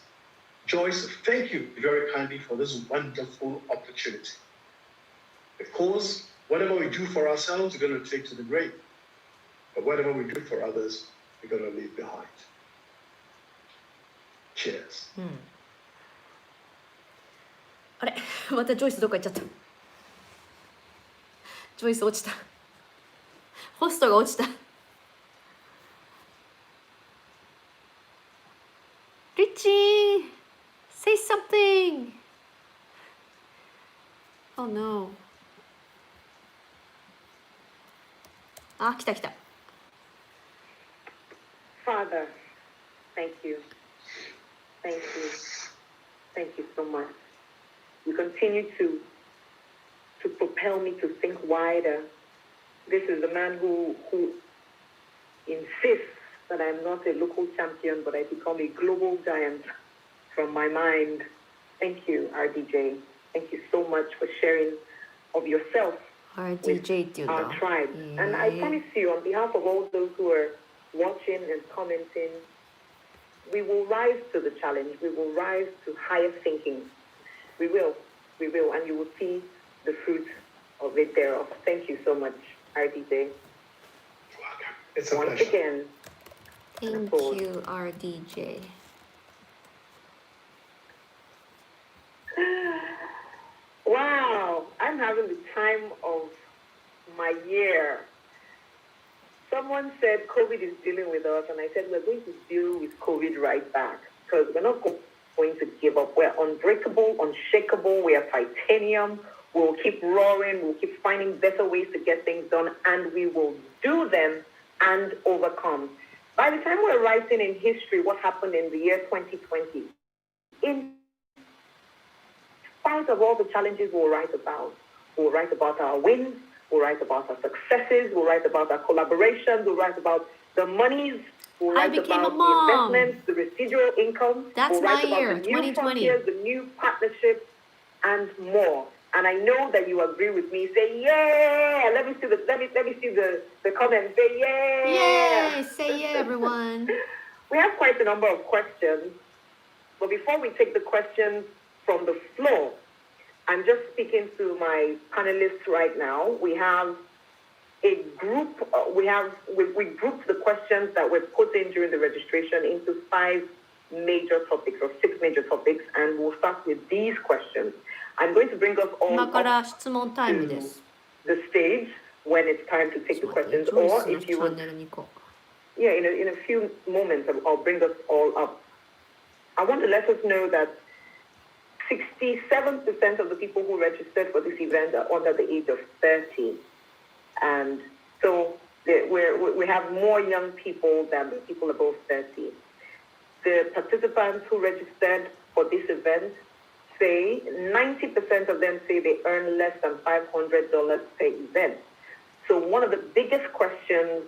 Joyce, thank you very kindly for this wonderful opportunity. Because whatever we do for ourselves, we're going to take to the grave. But whatever we do for others, we're going to leave behind. Cheers. あれまたジョイスどっか行っちゃった。ジョイス落ちた。ホストが落ちた。リッチー say something. Oh no. あ、来た来た。Father, thank you. Thank you. Thank you so much. You continue to propel me to think wider. This is the man who insists that I'm not a local champion, but I become a global giant from my mind. Thank you, RDJ. Thank you so much for sharing of yourself RDJ っていうん our だ。 tribe. And I promise you, on behalf of all those who are watching and commenting, we will rise to the challenge. We will rise to higher thinking. We will, and you will see the fruit of it thereof. Thank you so much, RDJ. It's a Once pleasure. again, Thank you, RDJ. wow, I'm having the time of my year. Someone said COVID is dealing with us, and I said we're going to deal with COVID right back because we're not going to give up. We're unbreakable, unshakable. We are titanium. We'll keep roaring. We'll keep finding better ways to get things done, and we will do them and overcome. By the time we're writing in history what happened in the year 2020, in spite of all the challenges we'll write about our wins, we'll write about our successes, we'll write about our collaborations, we'll write about the monies, we'll I write became about a mom. the investments, the residual income, That's we'll write my year, about the new 2020. frontiers, the new partnerships, and more. And I know that you agree with me. Say yeah! Let me see the comments. Say yeah! Yay! Say yeah, everyone. We have quite a number of questions, but before we take the questions from the floor, I'm just speaking to my panelists right now. We have a group, we grouped the questions that were put in during the registration into 5 major topics or 6 major topics, and we'll start with these questions. I'm going to bring us all 今から up 質問タイムです。 the stage when it's time to take the questions, or if you チャン would, ネルに行こ yeah, in a few moments, I'll bring us all up. I want to let us know that 67% of the people who registered for this event are under the age of 30. And so we have more young people than the people above 30. The participants who registered for this event say 90% of them say they earn less than $500 per event. So one of the biggest questions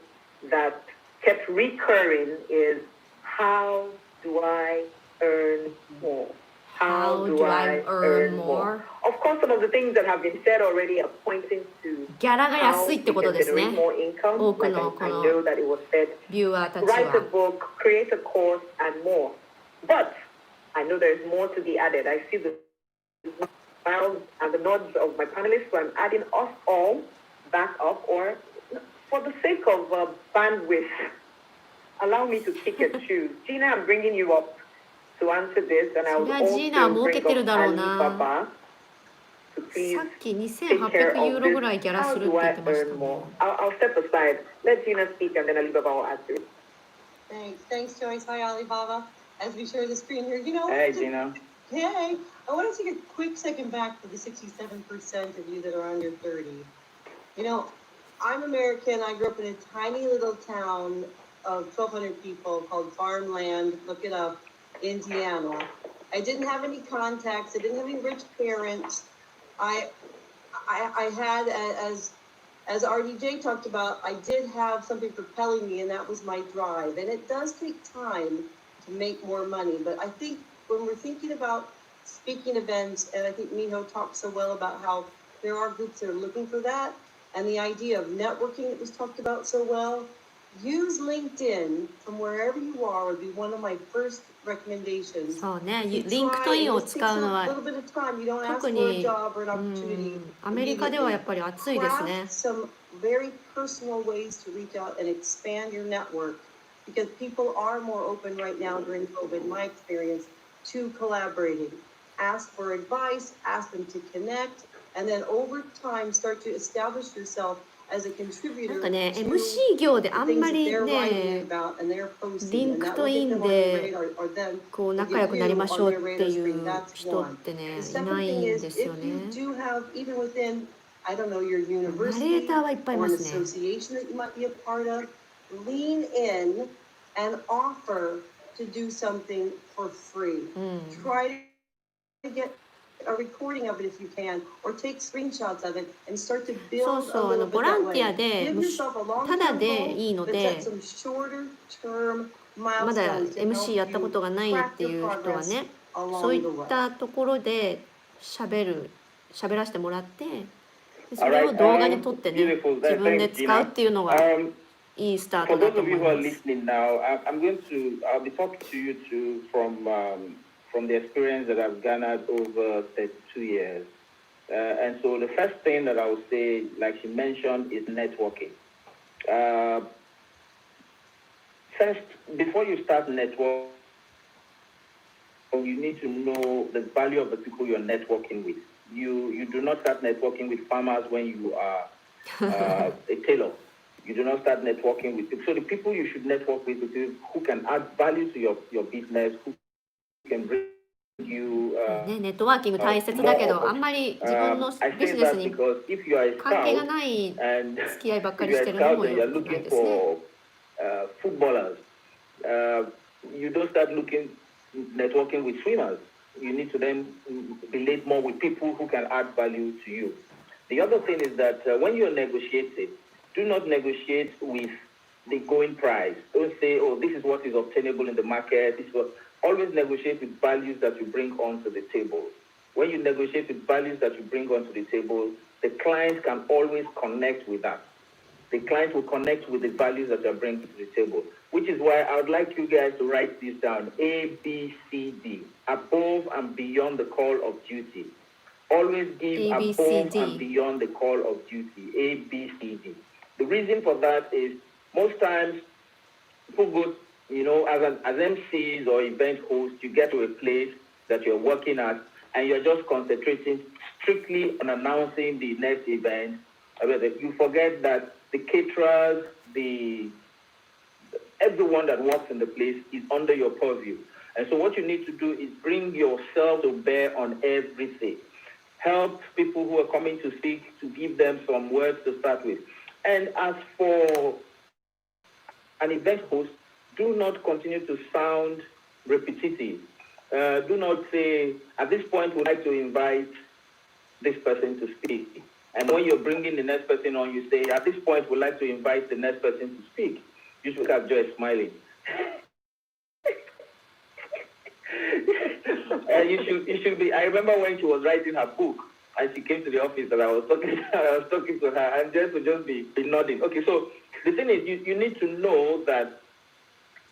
that kept recurring is, how do I earn more? How do I earn more? Of course, some of the things that have been said already are pointing to ギャラが how 安い we ってこと can ですね generate。more income. 多く Like のこ I の know that it was said, ビューアーたち write a は。 book, create a course, and more. But I know there's more to be added. I see the smiles and the nods of my panelists, so I'm adding us all back up, or for the sake of bandwidth, allow me to pick and choose. Gina, I'm bringing you up to answer this, and I そ will りゃジーナ also 儲け bring てる up だろうな。 Alibaba to さ please っき take care 2800ユー of ロぐ this. らいギャラ How するって do 言っ I てました earn ね。 more? I'll step aside. Let Gina speak, and then Alibaba will answer it. Thanks, Joyce. Hi, Alibaba. As we share the screen here, Hey, Gina. Hey, I want to take a quick second back to the 67% of you that are under 30. I'm American. I grew up in a tiny little town of 1,200 people called Farmland. Look it up, Indiana. I didn't have any contacts. I didn't have any rich parents. I had, as RDJ talked about, I did have something propelling me, and that was my drive. And it does take time to make more money. But I think when we're thinking about speaking events, and I think Miho talked so well about how there are groups that are looking for that, and the idea of networking that was talked about so well, use LinkedIn from wherever you are would be one of my first recommendations. そうね、 You リンクトイ try, ンを and this 使 takes うの a は little bit of time. You don't ask 特 for a に job or an opportunity アメリカではやっぱり熱いですね Craft。some very personal ways to reach out and expand your network, because people are more open right now during COVID, my experience, to collaborating. Ask for advice, ask them to connect, and then over time start to establish yourself as a なん contributor かね、 to MC 業で the あん things ま that り they're writing ね、 about and they're posting, リン and ク that ト will イ get ン them on your で radar, or them こう will 仲 get 良くなり you まし on ょう their って radar い screen. う That's 人っ one. てね、 The いな second い thing ん is, ですよ if you ね。 do have, even within, I don't know, your ナレー university ターはいっぱいい or ま an すね。 association that you might be a part of, lean in and offer to do something for free. うん。 Try to get a recording of it if you can, or take screenshots of it and start to そう build a そう、 little ボ bit ラ that ンティア way. で Give 無し yourself a ただ long-term で goal いいの that で set some shorter-term まだ milestones to MC や help ったこ you とがないっ track て your いう人は progress ね、そうい along the っ way. たところで喋らせてもらってでそ All れを right, 動画に撮ってね beautiful. 自分で Thanks, 使う Gina. っていうのがいいスター For トだ those と of 思 you い who are ます。 listening now, I'll be talking to you from the experience that I've garnered over 32 years. And so the first thing that I would say, like she mentioned, is networking. First, before you start networking, you need to know the value of the people you're networking with. You do not start networking with farmers when you are a tailor. You do not start networking with people. So the people you should network with is who can add value to your business, who can bring you ね、ネットワーキング大切だけどあんまり自分の I ビ say ジネス that に because if you are a 関係が scout ない付 and き合いばっか if り you're し a てるの scout も and 良 you're くない looking ですね。 for footballers, you don't start networking with swimmers. You need to then relate more with people who can add value to you. The other thing is that when you're negotiating, do not negotiate with the going price. Don't say, oh, this is what is obtainable in the market. This is what. Always negotiate with values that you bring onto the table. When you negotiate with values that you bring onto the table, the client can always connect with that. The client will connect with the values that you're bringing to the table, which is why I would like you guys to write this down. A, B, C, D. Above and beyond the call of duty. Always give A, B, C, above D. and beyond the call of duty. A, B, C, D. The reason for that is most times people go, as MCs or event hosts, you get to a place that you're working at and you're just concentrating strictly on announcing the next event. You forget that the caterers, everyone that works in the place is under your purview. And so what you need to do is bring yourself to bear on everything. Help people who are coming to speak to give them some words to start with. And as for an event host, do not continue to sound repetitive. Do not say, at this point, we'd like to invite this person to speak. And when you're bringing the next person on, you say, at this point, we'd like to invite the next person to speak. You should have Joy smiling. You should be. I remember when she was writing her book, and she came to the office, and I was talking to her, and just would just be nodding. Okay, so the thing is, you need to know that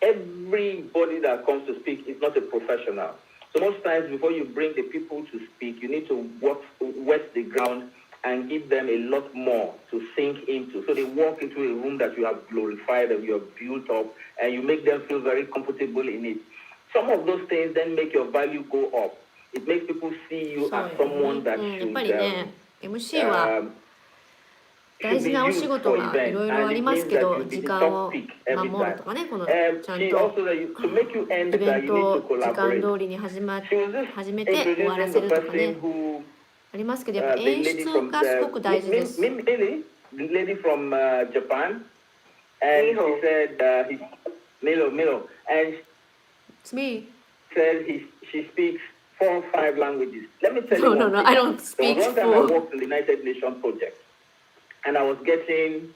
everybody that comes to speak is not a professional. So most times, before you bring the people to speak, you need to wet the ground and give them a lot more to sink into. So they walk into a room that you have glorified and you have built up, and you make them feel very comfortable in it. Some of those things then make your value go up. It makes people see you as someone that やっぱりね、MC は 大事なお仕事がいろいろありますけど、時間を守るとかね、このちゃんとイベントを時間通りに始めて終わらせるとかね、ありますけど、やっぱ演出がすごく大事です。The lady from Japan, and she said, Milo, and It's me. said she speaks 4 or 5 languages. Let me tell you. No, I don't speak one time I worked in the United Nations project, and I was getting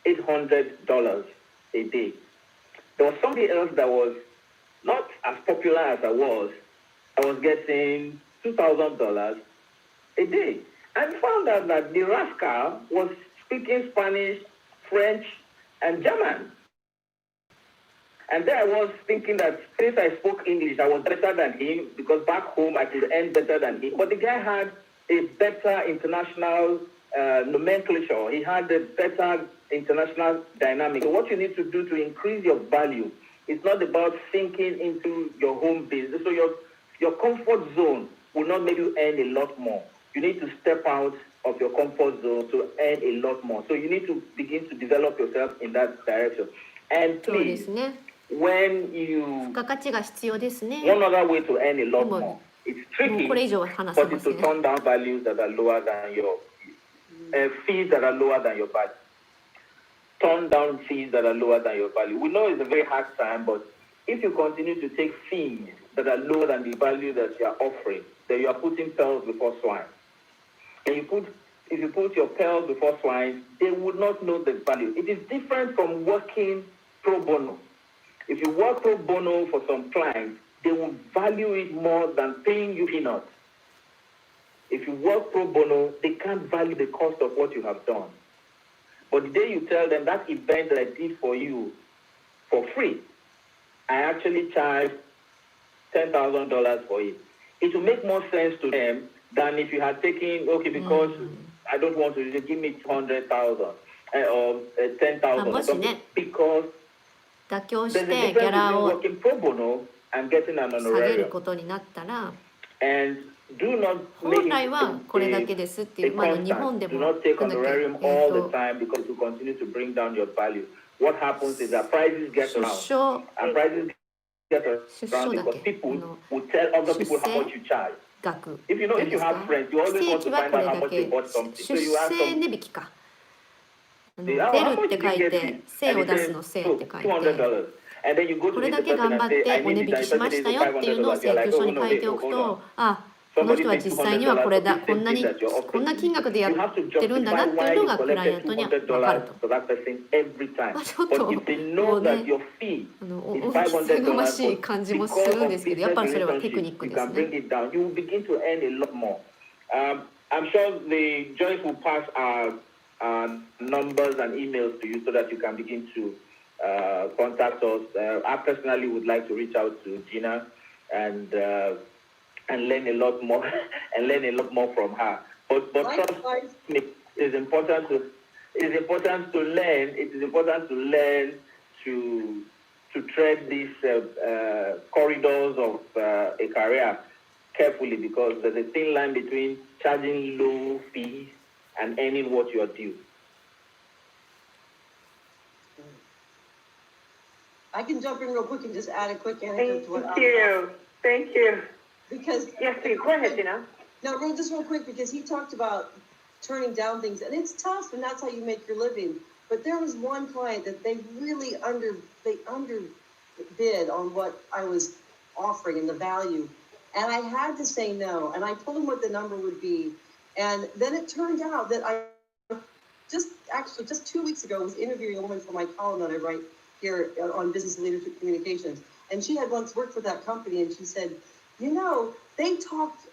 $800 a day. There was somebody else that was not as popular as I was. I was getting $2,000 a day. And found out that the rascal was speaking Spanish, French, and German. And then I was thinking that since I spoke English, I was better than him because back home I could earn better than him. But the guy had a better international nomenclature. He had a better international dynamic. So what you need to do to increase your value, it's not about sinking into your home business. So your comfort zone will not make you earn a lot more. You need to step out of your comfort zone to earn a lot more. So you need to begin to develop yourself in that direction. And please, when you 付加価値が必要ですね。 one other way to earn a lot more. It's tricky, これ以上は話せ but ま it's せ to ん。 turn down values that are lower than your fees that are lower than your value. Turn down fees that are lower than your value. We know it's a very hard time, but if you continue to take fees that are lower than the value that you are offering, then you are putting pearls before swine. And if you put your pearls before swine, they would not know the value. It is different from working pro bono. If you work pro bono for some clients, they will value it more than paying you peanuts. If you work pro bono, they can't value the cost of what you have done. But the day you tell them that event that I did for you for free, I actually charged $10,000 for it. It will make more sense to them than if you had taken, okay, because I don't want to give me 200,000 or 10,000 or something, because 妥協 there's し a てギャ difference ラ between を working pro bono and getting an 下げる honorarium. ことになったら And do not 本 make 来はこれだけ it ですって a いう、まあ、日本 constant. で Do も not take なんだっけ honorarium all the time because you continue to bring down your value. What happens is that prices get 出 around. 生 And prices get 出 around 生だっ because け people あの will tell other people how 出世 much you charge. 額 If you know, な if ん you です have か friends, you 非 always 正 want 規 to は find こ out れ how だ much け they bought something. 出 So you ask 生 them, 値引きか出 how る much って did 書 you い get て this? 生 And を they 出す say, の生 oh, って書いて $200. And then you go こ to れ the だけ person 頑張 and っ say, て I お値 need 引 it. き The しま person した says よっていうのを $500. 請 You're 求 like, 書 oh, に no, 書い wait, て oh, おく hold on. とあこの Somebody 人は paid 実際にはこれだこんな $200 for こんな this 金額で thing や that っ you're てるんだな offering. って You いうの have が to クライアン justify トには why 分かる you と collected $200 for that person every time. まあちょっ But と if they も know うね that your fee お is おせがま$500, しい but 感じもす because るんで of すけどやっ business ぱりそれはテクニ relationships, ック you です can ね bring it down. You will begin to earn a lot more. I'm sure the Joyce will pass our numbers and emails to you so that you can begin to contact us. I personally would like to reach out to Gina and learn a lot more and learn a lot more from her. But trust me, it is important to learn. It is important to learn to tread these corridors of a career carefully, because there's a thin line between charging low fees and earning what you are due. I can jump in real quick and just add a quick anecdote to what Thank you. because Yes, please go ahead, Gina. no, just real quick, because he talked about turning down things, and it's tough, and that's how you make your living. But there was one client that they really underbid on what I was offering and the value, and I had to say no. And I told him what the number would be, and then it turned out that I just 2 weeks ago was interviewing a woman for my column that I write here on business and leadership communications, and she had once worked for that company, and she said, you know, they talked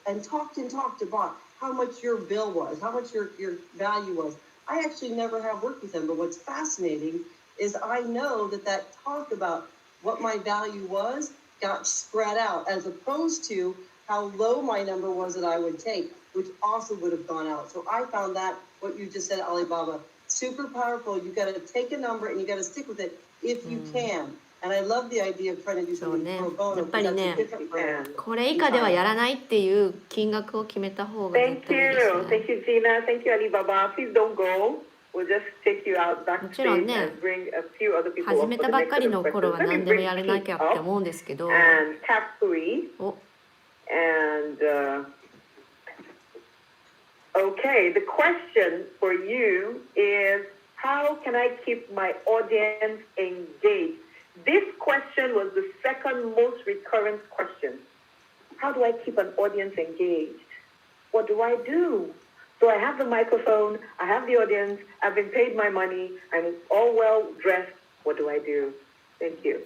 about how much your bill was, how much your value was. I actually never have worked with them, but what's fascinating is I know that talk about what my value was got spread out, as opposed to how low my number was that I would take, which also would have gone out. So I found that, what you just said, Alibaba, super powerful. You got to take a number and you got to stick with it if you can. And I love the idea of trying to do そう something ね pro bono, やっぱり because ね that's a different brand. これ以下ではやらないっていう金額を決めた方が絶 Thank 対いいです you. ね Thank you, Gina. Thank you, Alibaba. Please don't go. We'll just take you out もちろん backstage ね and bring a few other people 始 up め for た the ばっ next かり set の of 頃は questions. Let 何 me でも bring やれな Pete きゃって up 思うんですけど and Capri. お And okay, the question for you is, how can I keep my audience engaged? This question was the second most recurrent question. How do I keep an audience engaged? What do I do? So I have the microphone, I have the audience, I've been paid my money, I'm all well dressed. What do I do? Thank you.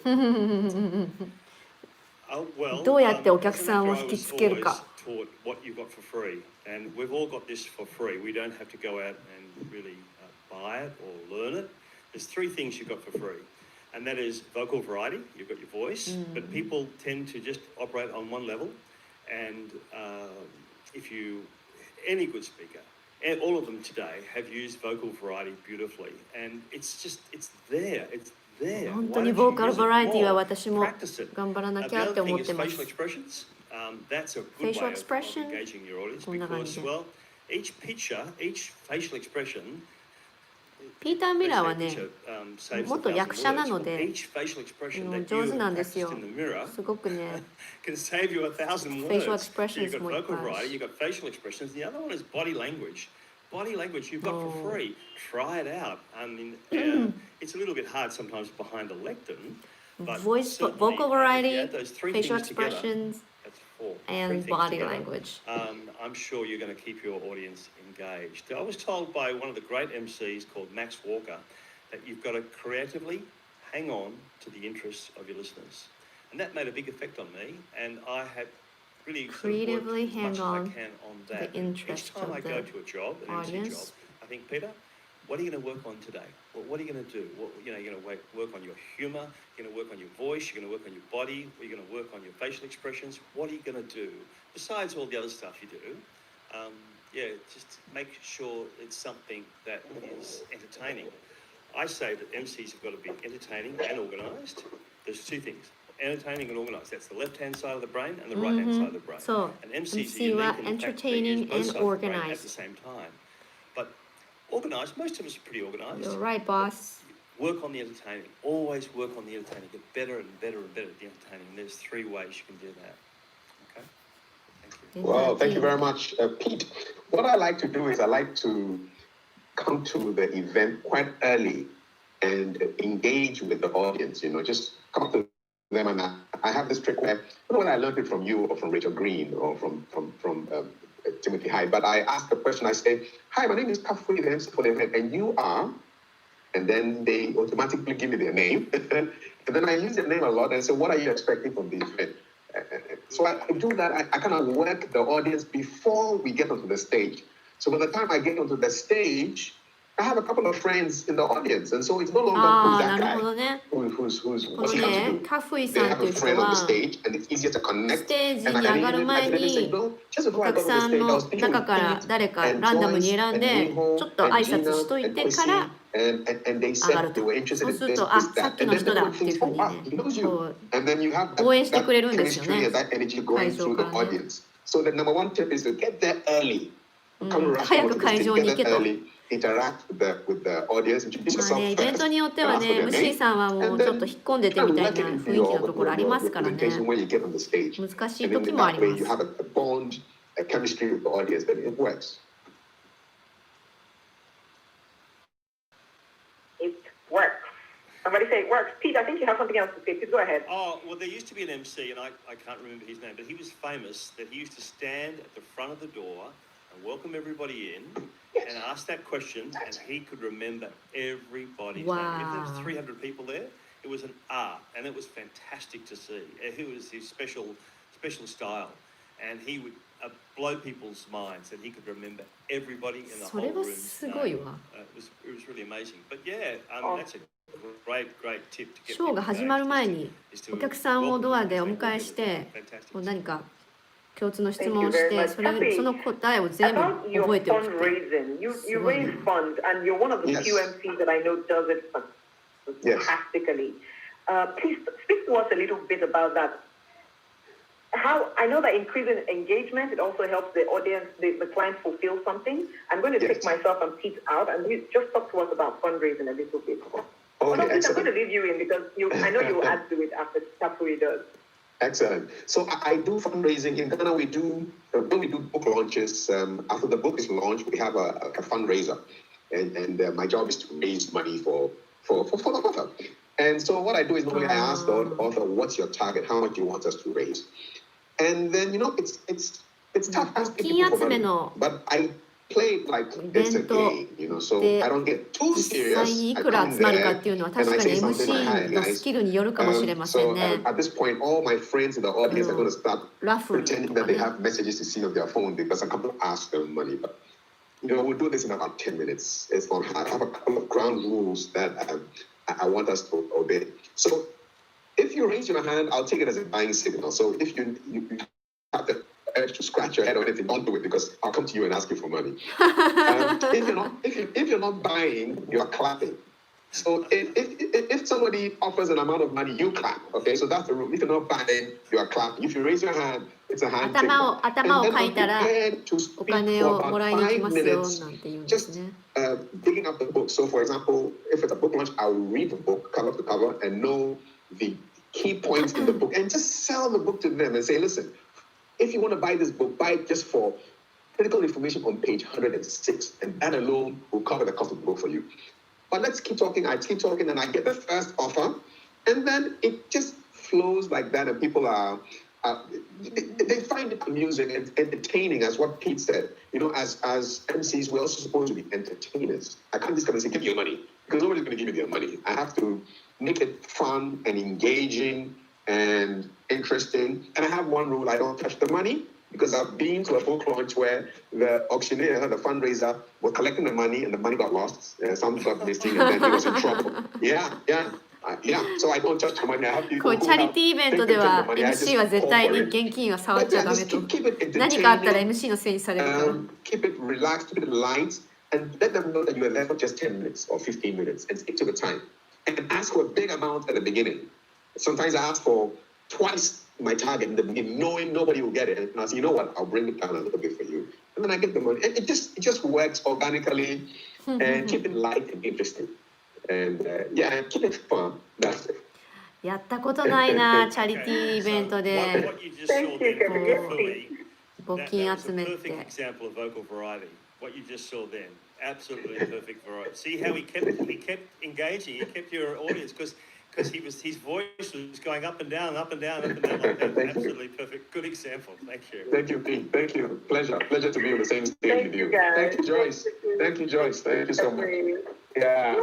Well, どうやってお客 as さん an を actor, I 引き was つける always か taught what you got for free, and we've all got this for free. We don't have to go out and really buy it or learn it. There's three things you've got for free, and that is vocal variety. You've got your voice, but people tend to just operate on one level, and if you, any good speaker, and all of them today have used vocal variety beautifully, and it's there. It's there. 本 Why 当に don't ボ you ーカル use バ it ラエティは more? 私も Practice it. 頑張らなき The ゃっ other て thing 思っ is てま facial す expressions. That's a good Facial way of expression? engaging your audience こんな感じ because, で well, each picture, each facial expression. ピーター・ミラーは they ね say picture, saves 元 1,000 役者なの words. で Each facial expression もう that 上 you 手 have なんです practiced よ in the mirror すごくね can save you 1,000 Facial words. So expressions you've got もいっぱい vocal あるし variety, you've got facial expressions. The other one is body language. Body language you've got Oh. for free. Try it out. I mean, it's a little bit hard sometimes behind a lectern, But voice, certainly, vocal if you variety, add those three facial things together, expressions, that's four. and Three things body together, language. I'm sure you're going to keep your audience engaged. I was told by one of the great MCs called Max Walker that you've got to creatively hang on to the interests of your listeners. And that made a big effect on me, and I had really Creatively sort of worked as much hang on as I can on that. the interests Each time of I go the to a job, an MC audience. job, I think, Peter, what are you going to work on today? What are you going to do? You're going to work on your humour, you're going to work on your voice, you're going to work on your body, you're going to work on your facial expressions. What are you going to do? Besides all the other stuff you do, just make sure it's something that is entertaining. I say that MCs have got to be entertaining and organised. There's two things. Entertaining and organised. That's the left-hand side of the brain and the right-hand side of the brain. So, and MCs MC are は unique in the fact that they entertaining use both and sides of the brain at organised. the same time. But organised, most of us are pretty organised. You're right, boss. Work on the entertaining. Always work on the entertaining. Get better and better and better at the entertaining. And there's three ways you can do that. Okay? Thank you. Well, thank you very much, Pete. What I like to do is I like to come to the event quite early and engage with the audience, just come up to them. And I have this trick where, I don't know whether I learned it from you or from Rachel Green or from Timothy Hyde, but I ask the question, I say, hi, my name is Kafui, the MC for the event, and you are, and then they automatically give me their name. And then I use their name a lot and say, what are you expecting from the event? So I do that, I kind of work the audience before we get onto the stage. So by the time I get onto the stage, I have a couple of friends in the audience, and so it's no longer who's that guy, who's what's he going to do. カフイ They さん have とい a う人 friend on the は stage, and it's easier to ス connect. テージ And に I 上が can る even, 前 I can even say, に no, just お before I 客 got on さ the ん stage, I の was thinking 中 of から Pete 誰か and ランダムに Joyce 選ん and で Miho ちょっと挨 and 拶 Gina しとい and てから Chrissy, and they 上がる said と they were interested そう in する this, とあ this, さっ that. き And の then 人だ everyone っていう thinks, ふう oh に wow, ね he knows こ you. う And then you have 応援してくれるん that ですよ chemistry ね and that energy 会 going 場 through か the らね audience. So the number one tip is to get there early. Come rush 早 over く to the 会 stage, 場に get 行け there と early, interact with the audience, introduce まあ yourself ね、イベン first, トによって and は ask for ね、their MC name, さんはもう and ちょっと then 引っ込んでて kind み of たい work な it into 雰囲気のところあり your ますからね。 presentation when you get on the stage. 難しい And then 時 in もあり that way, ま you す。 have a bond, a chemistry with the audience, then it works. It works. Somebody say it works. Pete, I think you have something else to say. Please go ahead. Oh, well, there used to be an MC, and I can't remember his name, but he was famous that he used to stand at the front of the door and welcome everybody in and ask that question, and he could remember everybody's name. If there was Wow. 300 people there, it was an art, and it was fantastic to see. It was his special style, and he would blow people's minds that he could remember everybody in the そ whole れは room. すごいわ。It was really amazing. But yeah, that's a great tip to get ショーが people 始まる engaged 前に is to お客さんをドアでお welcome 迎えして fantastic. こう何か共通の質問を Thank し you very て much. それその答えを全部 About your 覚えておくって fundraising, you すごい raise ね。 funds, and you're one of the Yes. few MCs that I know does it Yes. fantastically. Please speak to us a little bit about that. How I know that increasing engagement, it also helps the audience, the client fulfill something. I'm going to Yes. take myself and Pete out, and you just talk to us about fundraising a little bit. Okay, But no, Pete, I'm going excellent. to leave you in because I know you'll add to it after Kapui does. Excellent. So I do fundraising in Ghana. We do when we do book launches. After the book is launched, we have a fundraiser, and my job is to raise money for the author. And so what I do is normally I ask the author, "What's your target? How much do you want us to raise?" And then it's tough asking people for money, but I play it like it's a game, so I don't get too 実 serious. 際にい I くら come 集まるか there っていうのは and 確 I か say に something like, "Hi MC のス guys." キルによるかもしれません So ね。 at this point, all my friends in the audience are going to start ラフルと pretending か that they ね。 have messages to see on their phone because I come to ask them money. But we'll do this in about 10 minutes. It's not hard. I have a couple of ground rules that I want us to obey. So if you raise your hand, I'll take it as a buying signal. So if you have the urge to scratch your head or anything, don't do it because I'll come to you and ask you for money. If you're not buying, you're clapping. So if somebody offers an amount of money, you clap. Okay, so that's the rule. If you're not buying, you are clapping. If you raise your hand, it's a hand 頭を signal. 頭を And then 書い I'm たら prepared to お speak 金 for をも about らいに来 5ますよ minutes, なんて言うんです just ね。 digging up the book. So, for example, if it's a book launch, I'll read the book cover to cover and know the key points in the book and just sell the book to them and say, listen, if you want to buy this book, buy it just for critical information on page 106, and that alone will cover the cost of the book for you. But let's keep talking. I keep talking, and I get the first offer, And then it just flows like that, and people are, they find it amusing and entertaining, as what Pete said. You know, as MCs, we're also supposed to be entertainers. I can't just come and say, give me your money, because nobody's going to give me their money. I have to make it fun and engaging and interesting. And I have one rule: I don't touch the money, because I've been to a book launch where the auctioneer, the fundraiser, was collecting the money and the money got lost. Some got missing and then he was in trouble. Yeah. So I don't touch the money. I have people こうチャリティーイベントでは MC は絶対に現金は触っちゃダメと。何かあったら MC のせいにされるから。Keep it relaxed, keep it light, and let them know that you are there for just 10 minutes or 15 minutes and stick to the time. And ask for a big amount at the beginning. Sometimes I ask for twice my target in the beginning, knowing nobody will get it. And I say, you know what, I'll bring it down a little bit for you. And then I get the money. It just works organically and keep it light and interesting. And keep it fun. That's it. やったことないな、チャリティーイベントで What you just saw then, 募金集め that's a て perfect example of vocal variety. What you just saw then, absolutely perfect variety. See how he kept engaging. He kept your audience because his voice was going up and down, up and down, up and down. Like that. Absolutely perfect. Good example. Thank you. Thank you, Pete. Thank you. Pleasure to be on the same stage with you. Thank you, Joyce. Thank you, Joyce. Thank you so much. Yeah.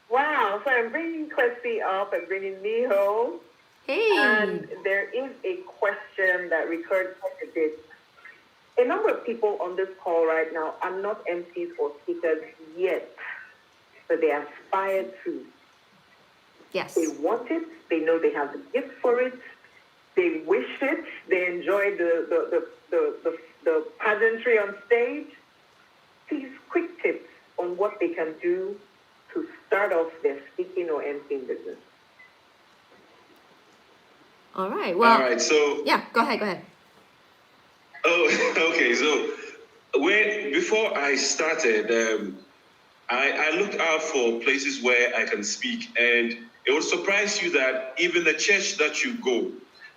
Wow. So I'm bringing Kwesi up and bringing Miho. Hey. And there is a question that recurred quite a bit. A number of people on this call right now are not MCs or speakers yet, but they aspire to. Yes. They want it. They know they have the gift for it. They wish it. They enjoy the pageantry on stage. Please, quick tips on what they can do to start off their speaking or MCing business. All right. Well. All right. So. Yeah. Go ahead. Oh, okay. So before I started, I looked out for places where I can speak, and it will surprise you that even the church that you go,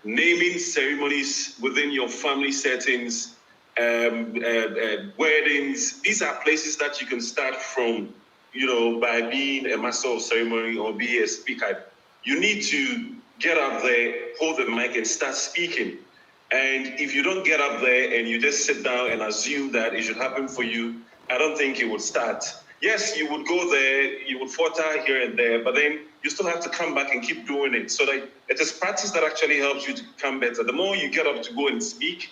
naming ceremonies within your family settings, weddings, these are places that you can start from, by being a master of ceremony or be a speaker. You need to get up there, hold the mic and start speaking. And if you don't get up there and you just sit down and assume that it should happen for you, I don't think it would start. Yes, you would go there, you would falter here and there, but then you still have to come back and keep doing it. So that it is practice that actually helps you to become better. The more you get up to go and speak,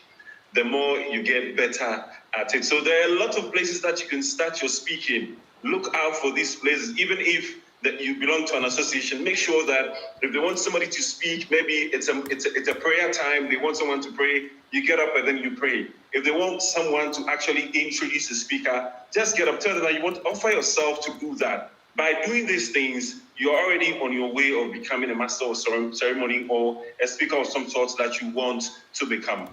the more you get better at it. So there are a lot of places that you can start your speaking. Look out for these places, even if that you belong to an association. Make sure that if they want somebody to speak, maybe it's a prayer time, they want someone to pray, you get up and then you pray. If they want someone to actually introduce the speaker, just get up, tell them that you want to offer yourself to do that. By doing these things, you're already on your way of becoming a master of ceremony or a speaker of some sort that you want to become.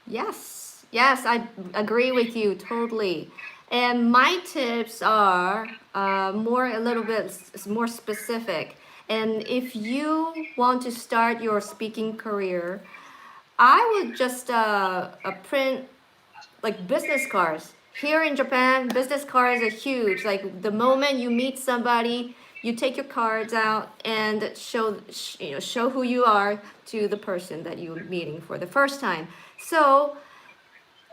Yes, I agree with you totally. And my tips are a little bit more specific. And if you want to start your speaking career, I would just print like business cards. Here in Japan, business cards are huge. Like the moment you meet somebody, you take your cards out and show who you are to the person that you're meeting for the first time. So,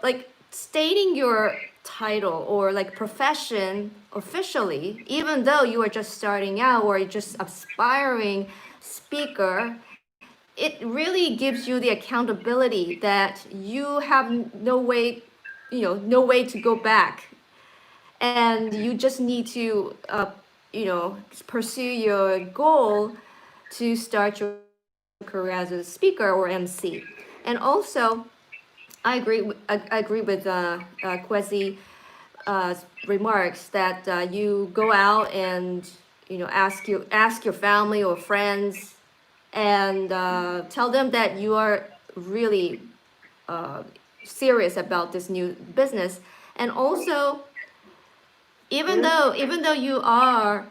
like stating your title or like profession officially, even though you are just starting out or you're just aspiring speaker, it really gives you the accountability that you have no way to go back, and you just need to pursue your goal to start your career as a speaker or MC. And also I agree with Kwesi remarks that you go out and ask your family or friends and tell them that you are really serious about this new business. And also, even though you are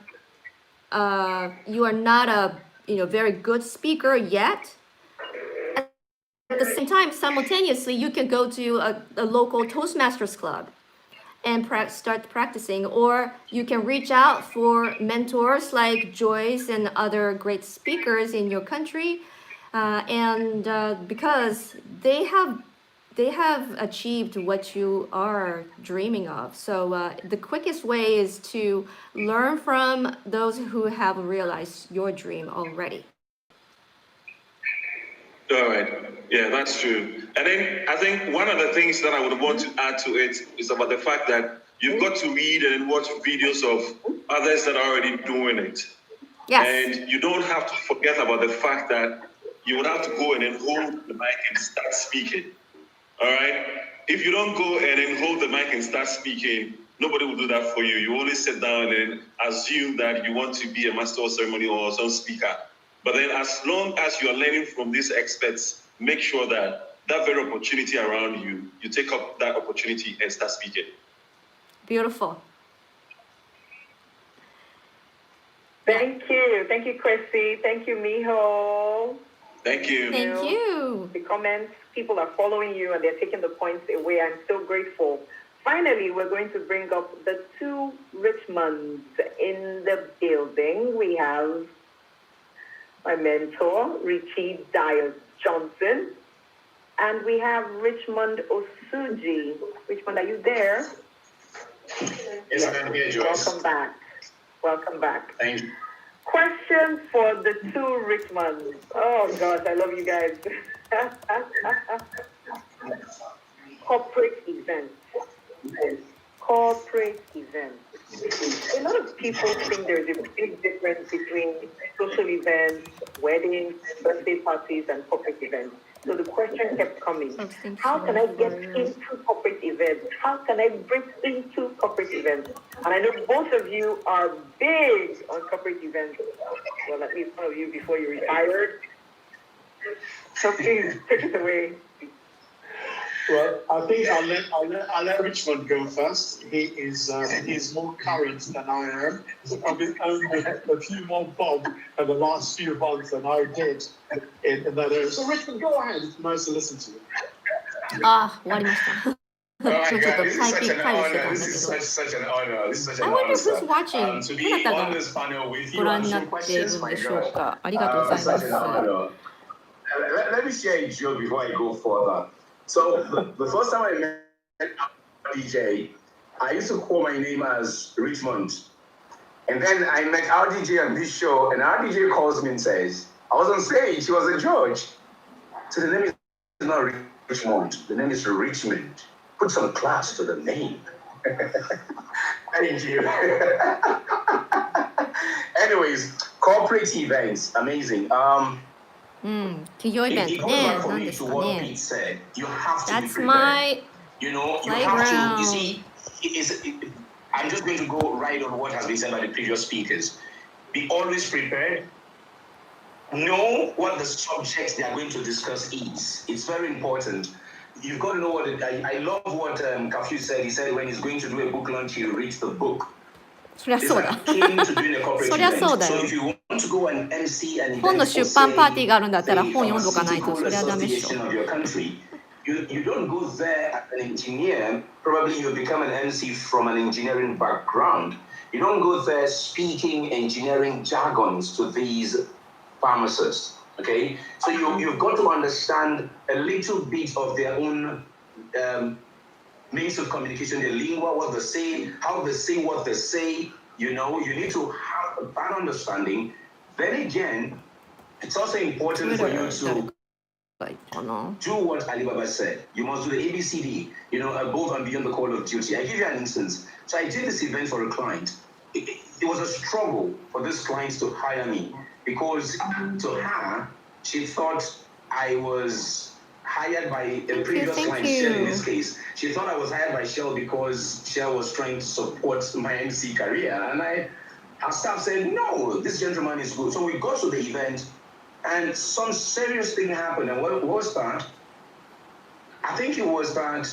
not a very good speaker yet, at the same time, simultaneously, you can go to a local Toastmasters club and start practicing. Or you can reach out for mentors like Joyce and other great speakers in your country, because they have achieved what you are dreaming of. So the quickest way is to learn from those who have realized your dream already. All right. Yeah, that's true. And then I think one of the things that I would want to add to it is about the fact that you've got to read and watch videos of others that are already doing it. Yes. And you don't have to forget about the fact that you would have to go and then hold the mic and start speaking. All right? If you don't go and then hold the mic and start speaking, nobody will do that for you. You only sit down and assume that you want to be a master of ceremony or some speaker. But then as long as you are learning from these experts, make sure that that very opportunity around you, you take up that opportunity and start speaking. Beautiful. Thank you. Thank you, Chrissy. Thank you, Miho. Thank you. Thank you. The comments, people are following you and they're taking the points away. I'm so grateful. Finally, we're going to bring up the two Richmonds in the building. We have my mentor, Richie Dias Johnson, and we have Richmond Osuji. Richmond, are you there? Yes, I'm here, Joyce. Welcome back. Welcome back. Thank you. Question for the two Richmonds. Oh, gosh, I love you guys. Corporate events. Corporate events. A lot of people think there's a big difference between social events, weddings, birthday parties, and corporate events. So the question kept coming, how can I get into corporate events? How can I break into corporate events? And I know both of you are big on corporate events. Well, at least one of you before you retired. So please, take it away. Well, I think I'll let Richmond go first. He's more current than I am. I've been only a few more bob in the last few months than I did in that area. So Richmond, go ahead. It's nice to listen to you. 終わりました。 Oh my ちょっ God, と this タ is イ such ピ an ング返してた honor. んだ This け is ど。 such an honor. This is such I an wonder honor, who's sir. watching. To ど be なた on が this panel with ご you 覧 and にな some っている questions, ん my でしょう God. か。ありがとうございま Such す。 an honor. Let me share a joke before I go further. So the first time I met DJ, I used to call my name as Richmond. And then I met RDJ on this show, and RDJ calls me and says, I was on stage, he was a judge. So the name is not Richmond, the name is Richmond. Put some class to the name. Thank you. Anyways, corporate events, amazing. 企業イベン It ト goes ね。 back for 何 me です to か what ね。 Pete said. You have to be That's prepared. my You know, you have to. playground. You see, I'm just going to go right on what has been said by the previous speakers. Be always prepared. Know what the subject they are going to discuss is. It's very important. You've got to know what I love what Kafu said. He said when he's going to do a book launch, he reads the book. そりゃ It's そうだ。 like akin to doing a corporate そりゃそう event. だよ So if you want to go and MC an 本 event の for 出版パーティーがあるんだったら say, 本読んどかないと pharmaceutical そりゃダメっしょ。 association of your country, you don't go there as an engineer. Probably you become an MC from an engineering background. You don't go there speaking engineering jargons to these pharmacists. Okay, so you've got to understand a little bit of their own means of communication, their lingua, what they say, how they say what they say. You know, you need to have that understanding. Then again, it's also important for you to do what Alibaba said. You must do the ABCD, you know, above and beyond the call of duty. I give you an instance. So I did this event for a client. It was a struggle for this client to hire me because to her, she thought I was hired by a previous client, Shell in this case. She thought I was hired by Shell because Shell was trying to support my MC career. And our staff said, no, this gentleman is good. So we got to the event and some serious thing happened. And what was that? I think it was that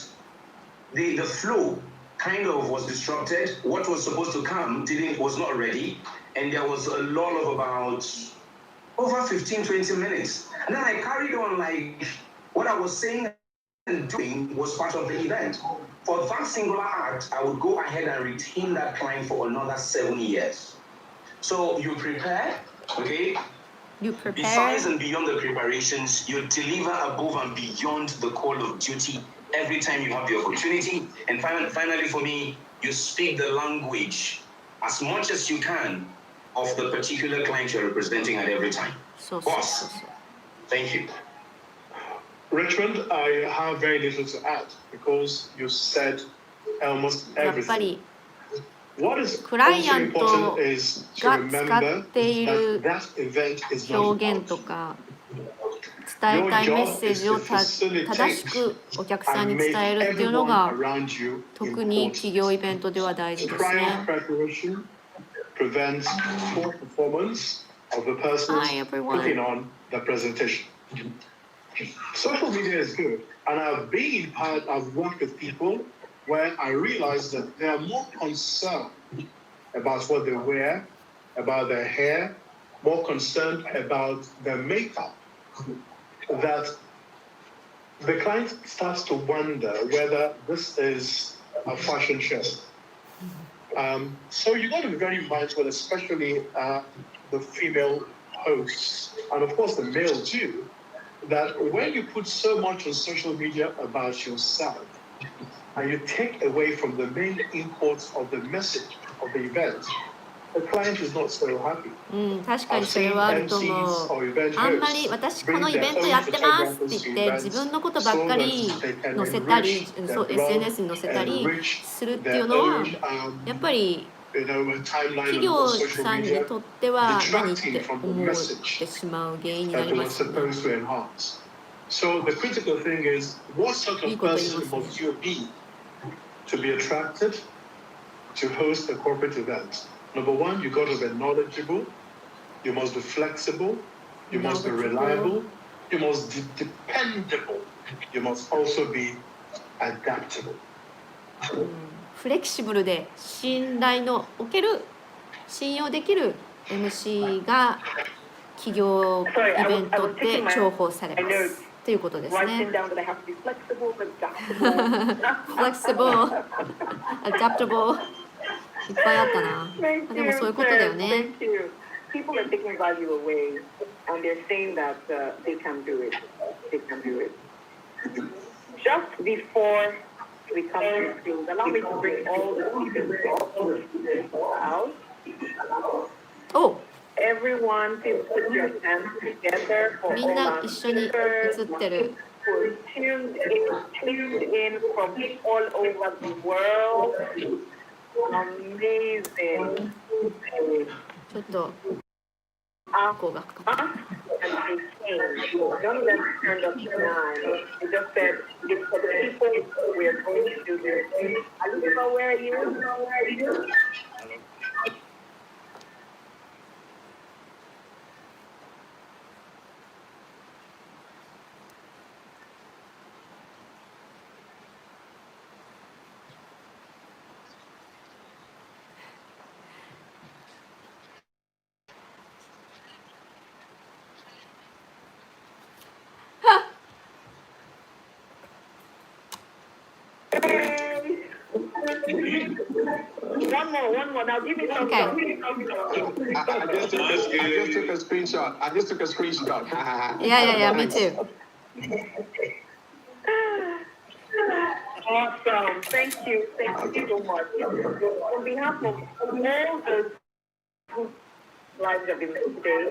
the flow kind of was disrupted. What was supposed to come was not ready. And there was a lull of about over 15, 20 minutes. And then I carried on like what I was saying doing was part of the event. For that singular act, I would go ahead and retain that client for another 7 years. So you prepare, okay? You prepare. Besides and beyond the preparations, you deliver above and beyond the call of duty every time you have the opportunity. And finally, for me, you speak the language as much as you can of the particular client you're representing at every time. Boss, thank you. Richmond, I have very little to add because you said almost やっぱ everything. り What is クライ also アント important is to が使 remember ってい that る that event is not 表現と about か伝えたいメッセージを正し facilitate くお客さん and に make 伝えるっていうの everyone が around you 特に important. 企業イベントでは大事です Prior ね。 preparation prevents poor performance of the persons Hi, everyone. putting on the presentation. Social media is good, and I've worked with people where I realized that they are more concerned about what they wear, about their hair, more concerned about their makeup, that the client starts to wonder whether this is a fashion show. So you got to be very mindful, especially the female hosts, and of course the male too, that when you put so much on social media about yourself, and you take away from the main imports of the message of the event, the client is not so happy. 確かにそれはあると思う。あんまり私このイベントやってますって言って自分のことばっかり載せたり、そう SNS に載せたりするっていうのはやっぱり企業さんにとっては何って思ってしまう原因になりますよね。So the critical thing is, what sort of person must you be to be attracted to host a corporate event? Number one, you got to be knowledgeable, you must be flexible, you must be reliable, you must be dependable, you must also be adaptable. フレキシブルで信頼のおける信用できる MC が企業イベントで重宝されますということですね。Flexible, adaptable いっぱいあったな。でもそういうことだよね。People are taking value away, and they're saying that they can do it. They can do it. Just before we come to things, allow me to bring all the speakers out. Oh. Everyone, please put your hands together for みんな一緒に映ってる。tuned in from all over the world. Amazing. ちょっとこうが And they came. None of them turned up tonight. They just said, it's for the people we are going to do this. Alifa, where are you? One more. Now give me some. Okay. I just took a screenshot. Yeah, me too. Awesome. Thank you so much. On behalf of all the lives have been today,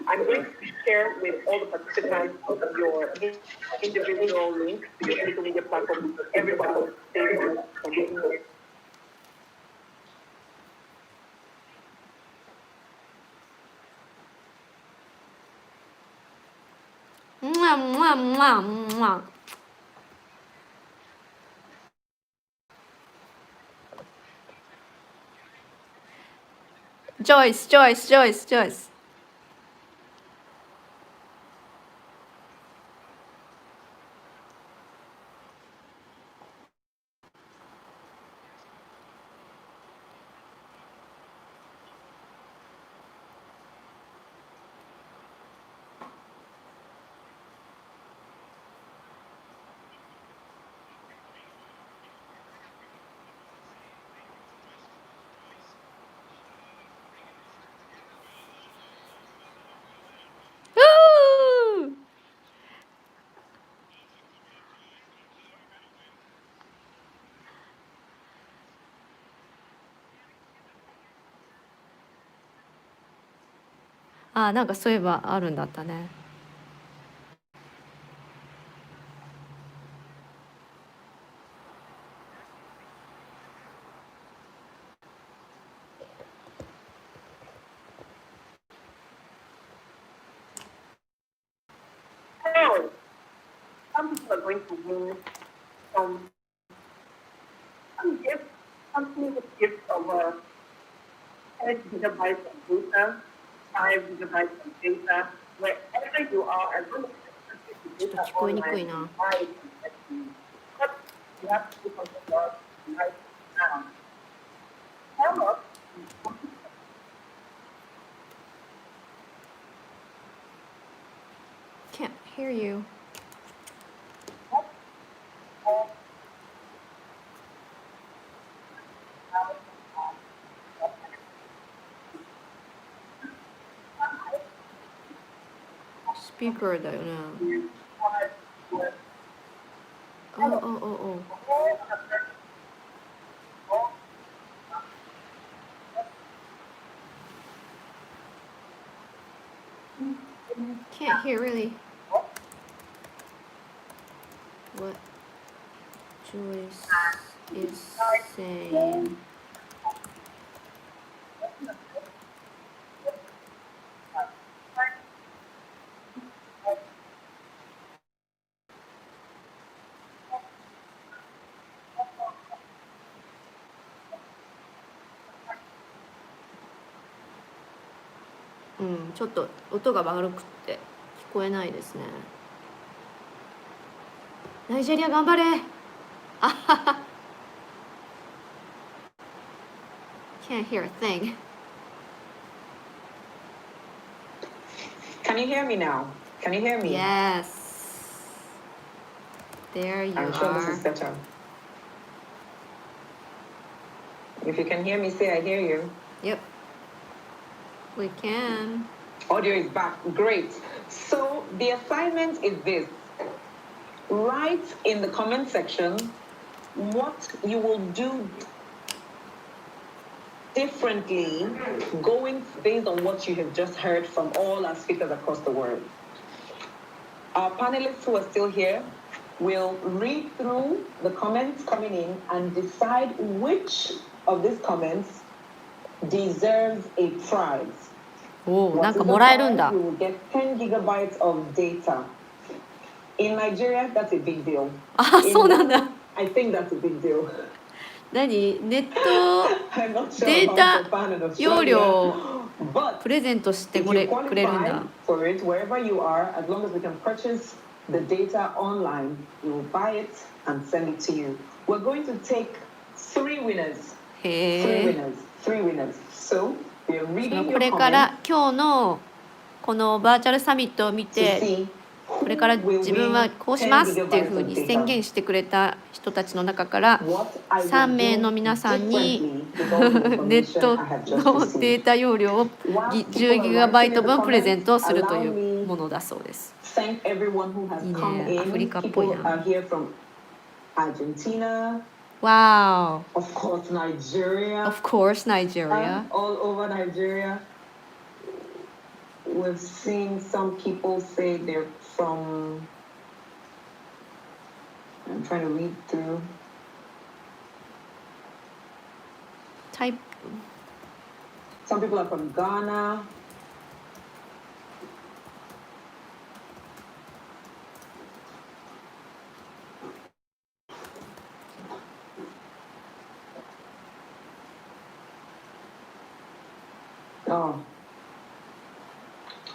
I'm going to share with all the participants your individual links to your social media platform. Everybody will stay Joyce. ああ、なんかそういえばあるんだったね。Some people are going to win some gifts, companies with gifts of 10 gigabytes of data, 5 gigabytes of data, wherever you are, as long asちょっと聞こえにくいな。but you have to put on the word right now. Tell us, Can't hear you. Speaker だよね。おおおお。Can't hear really. What Joyce is saying.うん、ちょっと音が悪くて聞こえないですね。ナイジェリア頑張れ。あはは。Can't hear a thing. Can you hear me now? Can you hear me? Yes. There you I'm sure this are. is better. If you can hear me, say I hear you. Yep. We can. Audio is back. Great. So the assignment is this. Write in the comment section what you will do differently going based on what you have just heard from all our speakers across the world. Our panelists who are still here will read through the comments coming in and decide which of these comments deserves a prize. おお、 What なん is か the もらえるん prize? だ。 You will get 10 gigabytes of data. In Nigeria, that's a big deal. あ、そうなんだ。 I think that's a big deal. 何？ネット I'm not sure デー about タ Japan and 容量 Australia, を but プレゼントして if く you れるん qualify だ。 for it, wherever you are, as long as we can purchase the data online, we will buy it and send it to you. We're going to take 3 winners. へえ。 3 winners. So, we are その reading こ your れから comments 今日のこのバーチャルサミットを見 to て、 see これから who will 自分は win こうしま10すっていうふう gigabytes に of 宣言 data. してくれた人たちの中から What I 3 will 名 do の皆さんに differently with all the ネッ information ト I have just の received. データ容量を Whilst 10 people ギ are ガバイ writing ト in the 分プレゼン comments, トをするとい allow う me ものだそうです。 thank everyone who has いい come ね。アフリ in. カっぽい People な。 are here from Argentina, わ of course Nigeria, ー。Of course, Nigeria. all over Nigeria. We've seen some people say they're from, I'm trying to read through. Type Some people are from Ghana. Oh,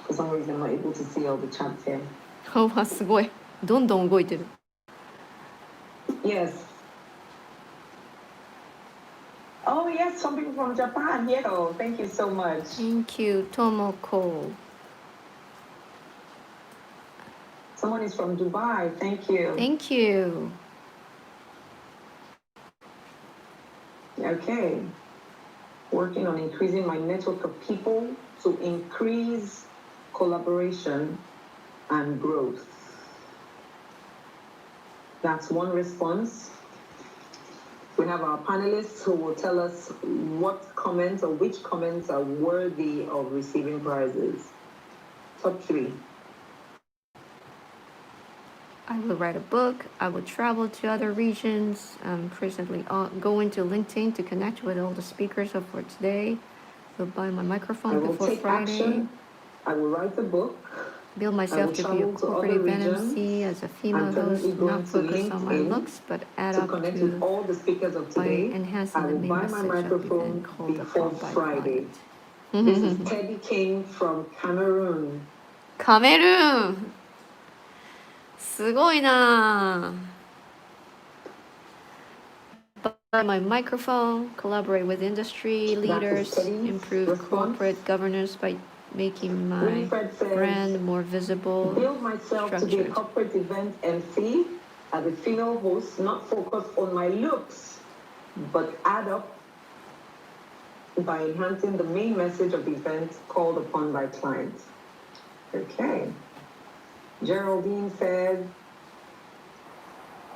for some reason I'm not able to see all the chats here. わすごい。どんどん動いてる。 Yes. Oh yes, some people from Japan. Yeah, oh, thank you so much. Thank you, Tomoko. Someone is from Dubai. Thank you. Thank you. Okay. Working on increasing my network of people to increase collaboration and growth. That's one response. We have our panelists who will tell us what comments or which comments are worthy of receiving prizes. top 3. I will write a book. I will travel to other regions. I'm presently going to LinkedIn to connect with all the speakers for today. Will buy my microphone before Friday. Action. I will write a book. Build myself to be a corporate event MC as a female host, not focus on my looks, but add up to all the speakers of by today. enhancing I the will main buy message my of the microphone event called before the Friday. byproduct. This is Teddy King from Cameroon. カメルーンすごいな。Buy my microphone, collaborate with industry leaders, improve corporate governance by making my brand more visible, Build myself to be a structured. corporate event MC as a female host, not focus on my looks, but add up by enhancing the main message of the event called upon by clients. Okay. Geraldine says,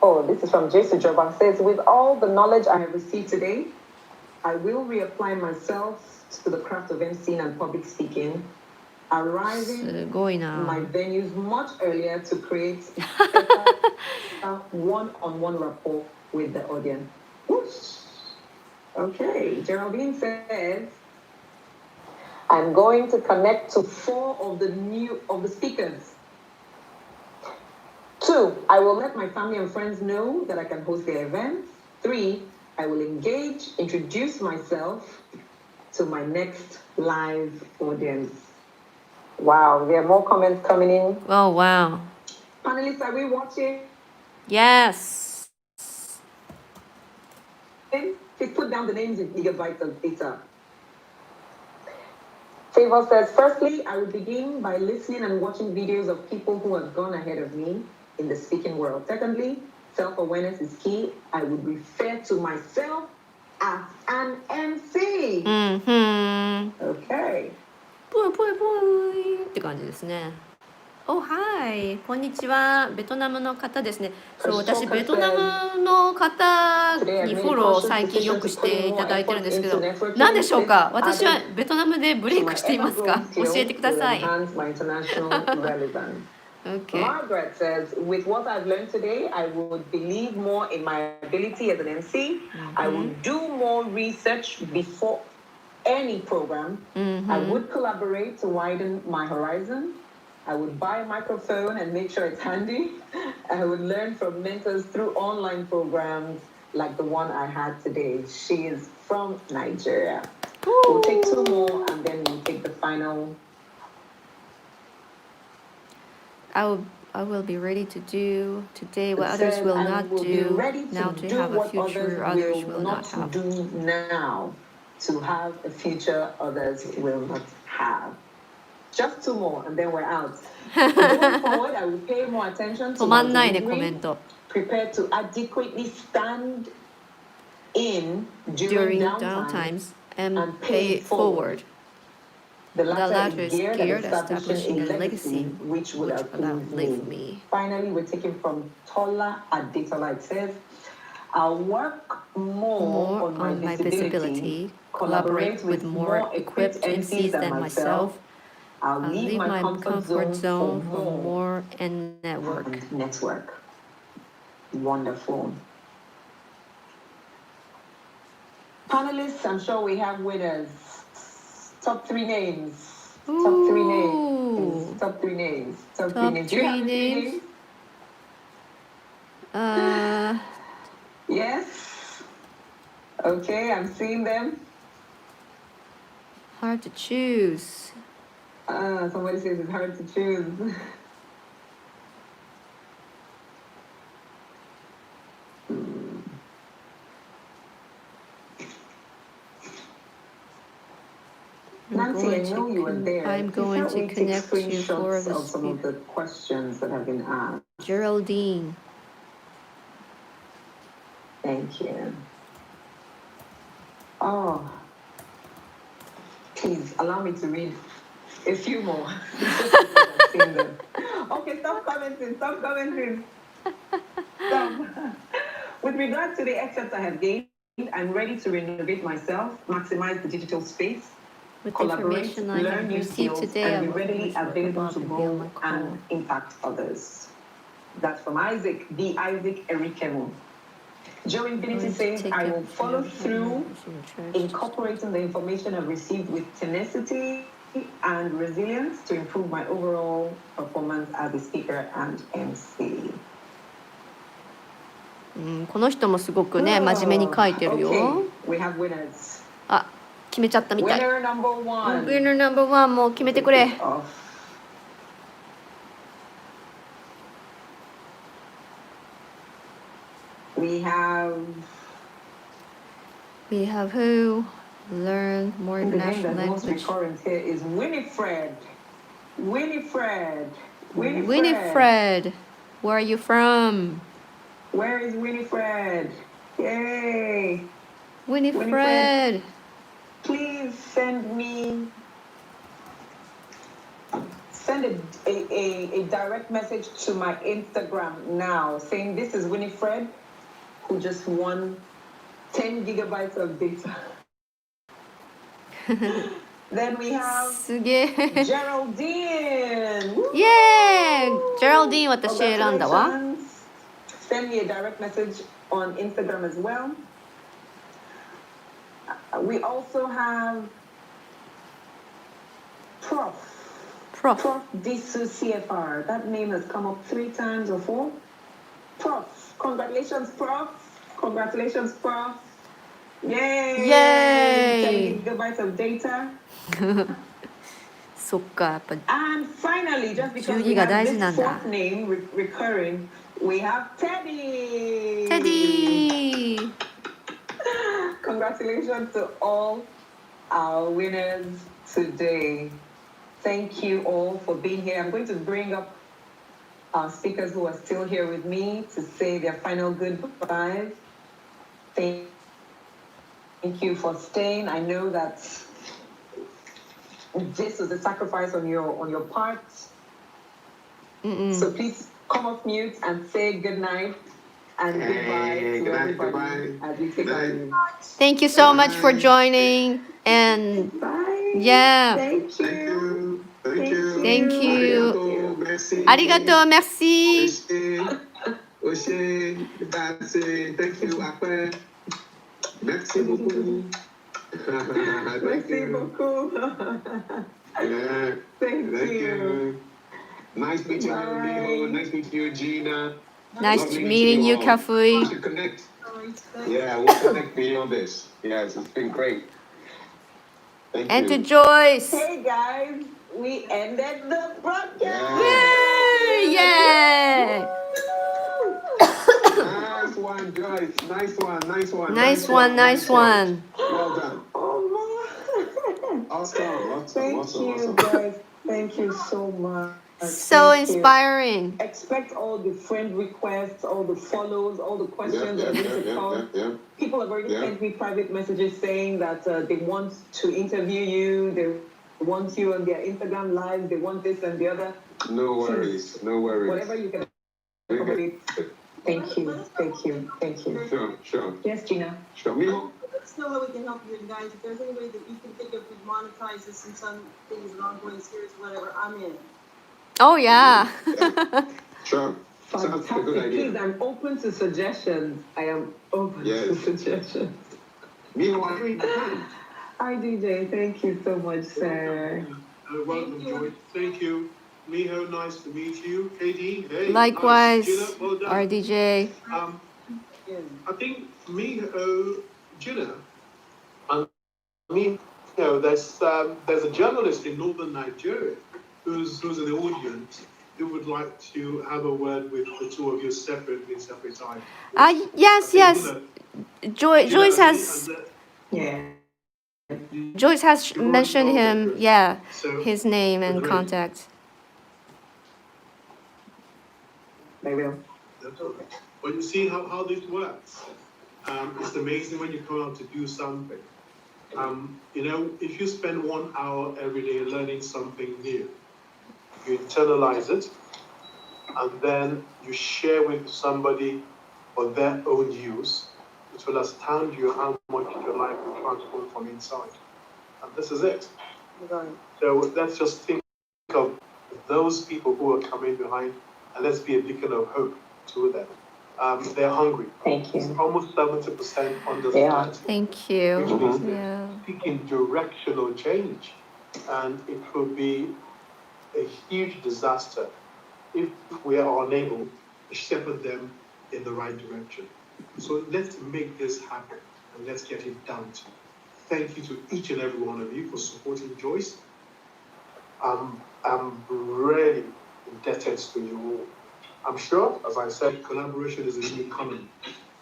oh, this is from Jason Joban, says, with all the knowledge I have received today, I will reapply myself to the craft of emceeing and public speaking, arriving すごい my な。 venues much earlier to create better one-on-one rapport with the audience. Whoosh. Okay, Geraldine says, I'm going to connect to 4 of the speakers. 2, I will let my family and friends know that I can host their events. 3, I will engage, introduce myself to my next live audience. Wow, there are more comments coming in. Oh, wow. Panelists, are we watching? Yes. Please put down the names in gigabytes of data. Favor says, firstly, I will begin by listening and watching videos of people who have gone ahead of me in the speaking world. Secondly, self-awareness is key. I would refer to myself as an MC. Okay. ぽいぽいぽいって感じですね。Oh, hi! こんにちは。ベトナムの方ですね。そう、私、ベトナムの方にフォロー最近よくしていただいてるんですけど、何でしょうか？私はベトナムでブレイクしていますか？教えてください。Okay. Margaret says, with what I've learned today, I would believe more in my ability as an MC. I would do more research before any program. I would collaborate to widen my horizon. I would buy a microphone and make sure it's handy. I would learn from mentors through online programs like the one I had today. She is from Nigeria. We'll take 2 more and then we'll take the final. I will be ready to do today what others will not do now to have a future others will not have. Do now to have a future others will not have. Just 2 more and then we're out. Going forward, I will pay more attention to 止まんないね、 my コメ delivery, ント。 prepare to adequately stand in During during downtimes and pay it forward. The The latter is geared geared at at establishing a legacy which would outlive me. Finally, we're taking from Tola Adetola. It says, I'll work more on my visibility, collaborate with more equipped MCs than myself. I'll leave my comfort zone for more and network. Wonderful. Panelists, I'm sure we have winners. Top 3 names. Top 3 names. Top 3 names. Top 3 names. Do you have 3 names? Yes. Okay, I'm seeing them. Hard to choose. Somebody says it's hard to choose. Nancy, I know you were there. I'm going to connect you for some of the questions that have been asked. Geraldine. Thank you. Oh, please allow me to read a few more. Okay, stop commenting. Stop. With regard to the excerpts I have gained, I'm ready to renovate myself, maximize the digital space, With the collaborate, information I learn have new received skills, today, I and be will readily always available work to about it on grow my and call. impact others. That's from Isaac, the Isaac Erikemu. Joe Infinity Going to says, take I will everything follow I have through, in the church. incorporating the information I've received with tenacity and resilience to improve my overall performance as a speaker and MC. この人もすごくね、真面目に書いてるよ。Okay, we have winners. あ、決めちゃったみたい。Winner number one. Winner number one もう決めてくれ。We have who? Learn more the name international that's most language. recurrent here is Winifred. Winifred. Winifred. Where are you from? Where is Winifred? Yay. Winifred. Please send a direct message to my Instagram now saying this is Winifred who just won 10 gigabytes of data. Then we have すげえ。 Geraldine. Woo! イエーイ Geraldine 私選んだわ。 Congratulations. Send me a direct message on Instagram as well. We also have Prof Disu CFR. That name has come up 3 times or 4. Prof. Congratulations, Prof. Congratulations, Prof. Yay! Yay! 10 gigabytes of data. そっか、やっぱ And finally, just because 10 we が have 大事 this なんだ。 fourth name recurring, we have Teddy. Teddy! Congratulations to all our winners today. Thank you all for being here. I'm going to bring up our speakers who are still here with me to say their final goodbyes. Thank you for staying. I know that this was a sacrifice on your part. So please come off mute and say good night and goodbye to everybody as we take our leave. Thank you so much for joining and Bye. yeah. Thank you. Thank you. Arigato, merci. Thank you, Akwe. Merci beaucoup. Merci beaucoup. Yeah. Thank you. Nice meeting you, Miho. Nice meeting you, Gina. Nice meeting you, Kafui. We should connect. Yeah, we'll connect beyond this. Yes, it's been great. Thank And you. to Joyce. Hey guys, we ended the broadcast. Yay! Yay! Nice one, Joyce. Nice one, nice one. Nice one, nice one. Well done. Oh, Awesome. thank you guys. Thank you so much. So Thank you. inspiring. Expect all the friend requests, all the follows, all the questions that are going to come. People have already sent me private messages saying that they want to interview you, they want you on their Instagram live, they want this and the other. No worries, no worries. Whatever you can accommodate. Thank you, thank you, thank you. Sure. Yes, Gina. Sure. Miho? Let us know how we can help you guys. If there's any way that you can think of to monetize this in some things, an ongoing series, whatever, I'm in. Oh yeah. Sure. Sounds like a Fantastic. good idea. Please, I'm open to suggestions. I am open to suggestions. Miho, are you in time? Hi, DJ. Thank you so much, sir. Welcome, Joy. Thank you. Miho, nice to meet you. KD, hey. Likewise, Gina, well done. RDJ. I think Miho, Gina, there's a journalist in northern Nigeria who's in the audience who would like to have a word with the two of you separately, separate time. Yes. Joyce has Joyce has mentioned him. Yeah, his name and contact. I will. But you see how this works. It's amazing when you come out to do something. If you spend 1 hour every day learning something new, you internalize it, and then you share with somebody for their own use, it will astound you how much your life will transform from inside. and this is it. Right. So let's just think of those people who are coming behind, and let's be a beacon of hope to them. They're hungry. Thank It's you. almost 70% They are. understand. Thank you. Which means they're Yeah. seeking directional change. And it will be a huge disaster if we are unable to shepherd them in the right direction. So let's make this happen and let's get it done. Thank you to each and every one of you for supporting Joyce. I'm really indebted to you all. I'm sure, as I said, collaboration is a new economy.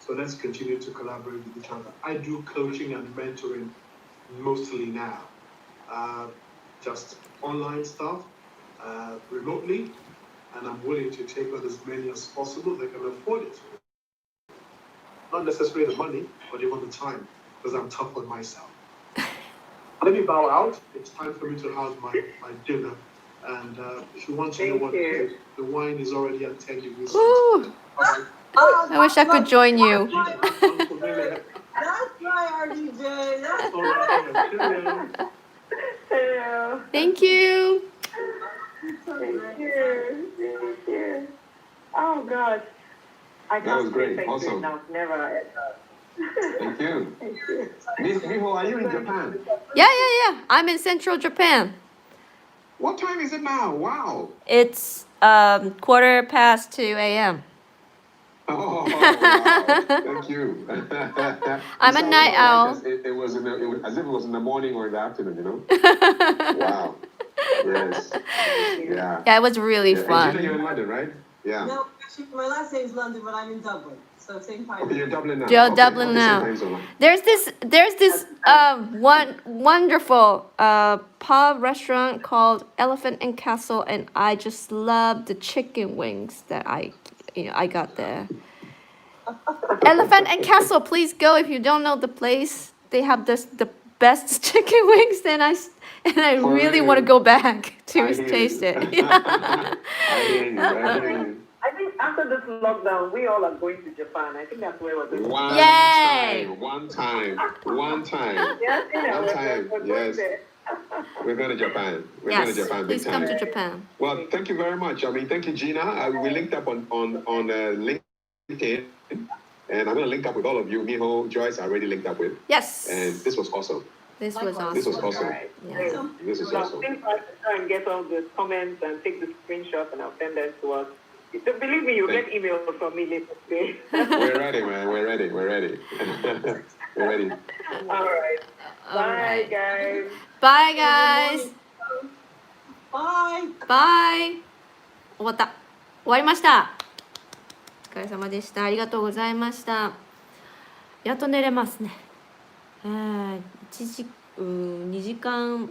So let's continue to collaborate with each other. I do coaching and mentoring mostly now. Just online stuff, remotely, and I'm willing to take on as many as possible that can afford it. Not necessarily the money, but even the time, because I'm tough on myself. Let me bow out. It's time for me to have my dinner. And if you want to know what it is, the wine is already at 10 degrees. I wish I could join you. That's right, RDJ. That's All right. Thank you. Thank you. Oh God. I That can't was great. say thank you Awesome. enough. Never. Thank you. Thank you. Miss Miho, are you in Japan? Yeah. I'm in Central Japan. What time is it now? Wow. It's 2:15 a.m. Oh, wow. Thank you. I'm a night owl. It was as if it was in the morning or in the afternoon, you know? Wow. Yes. Yeah. Yeah, it was really Yeah. And Gina, you're fun. in London, right? Yeah. No, actually, my last name is London, but I'm in Dublin. So same time. Okay, you're in Dublin now. You're Okay, Dublin okay, now. same time zone. There's this wonderful pub restaurant called Elephant and Castle, and I just love the chicken wings that I got there. Elephant and Castle, please go if you don't know the place. They have the best chicken wings, and I For really real? want to go back to I hear taste you. it. I hear you. I think after this lockdown, we all are going to Japan. I think that's where we're going. One Yay! time, one time. Yes, One time, we're going yes. there. We're going to Japan. We're going to Yes, Japan big please come time. to Japan. Well, thank you very much. I mean, thank you, Gina. We linked up on LinkedIn, and I'm going to link up with all of you. Miho, Joyce, I already linked up with, Yes, and this was awesome. this was This was awesome. awesome. Right. Yeah. This is Now, awesome. think I should try and get all the comments and take the screenshot and I'll send them to us. So believe me, you'll get emails from me later today. We're ready, man. We're ready. We're ready. We're ready. All right. All Bye, right. guys. Bye, guys. Bye. Bye. 終わった。終わりました。お疲れ様でした。ありがとうございました。やっと寝れますね。2時間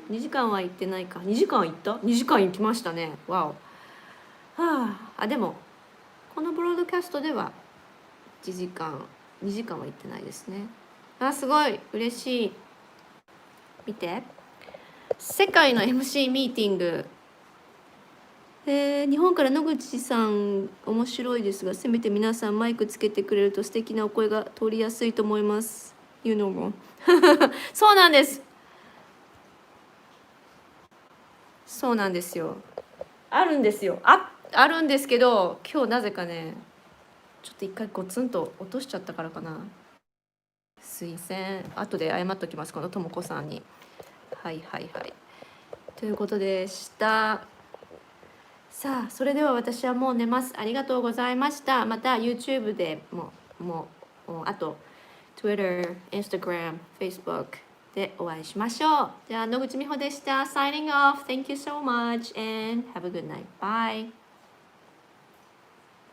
は行ってないか。2時間行った ?2 時間行きましたね。わお。でもこのブロードキャストでは2時間は行ってないですね。すごい嬉しい。見て、世界の MC ミーティング、日本から野口さん面白いですが、せめて皆さんマイクつけてくれると素敵なお声が通りやすいと思います。You know more そうなんです。そうなんですよ。あるんですよ。あるんですけど、今日なぜかね、ちょっと一回ゴツンと落としちゃったからかな。すいません。後で謝っときます、このともこさんに。はいということでした。さあ、それでは私はもう寝ます。ありがとうございました。また YouTube でもあと Twitter、Instagram、Facebook でお会いしましょう。じゃあ野口美穂でした。Signing off. Thank you so much and have a good night. Bye.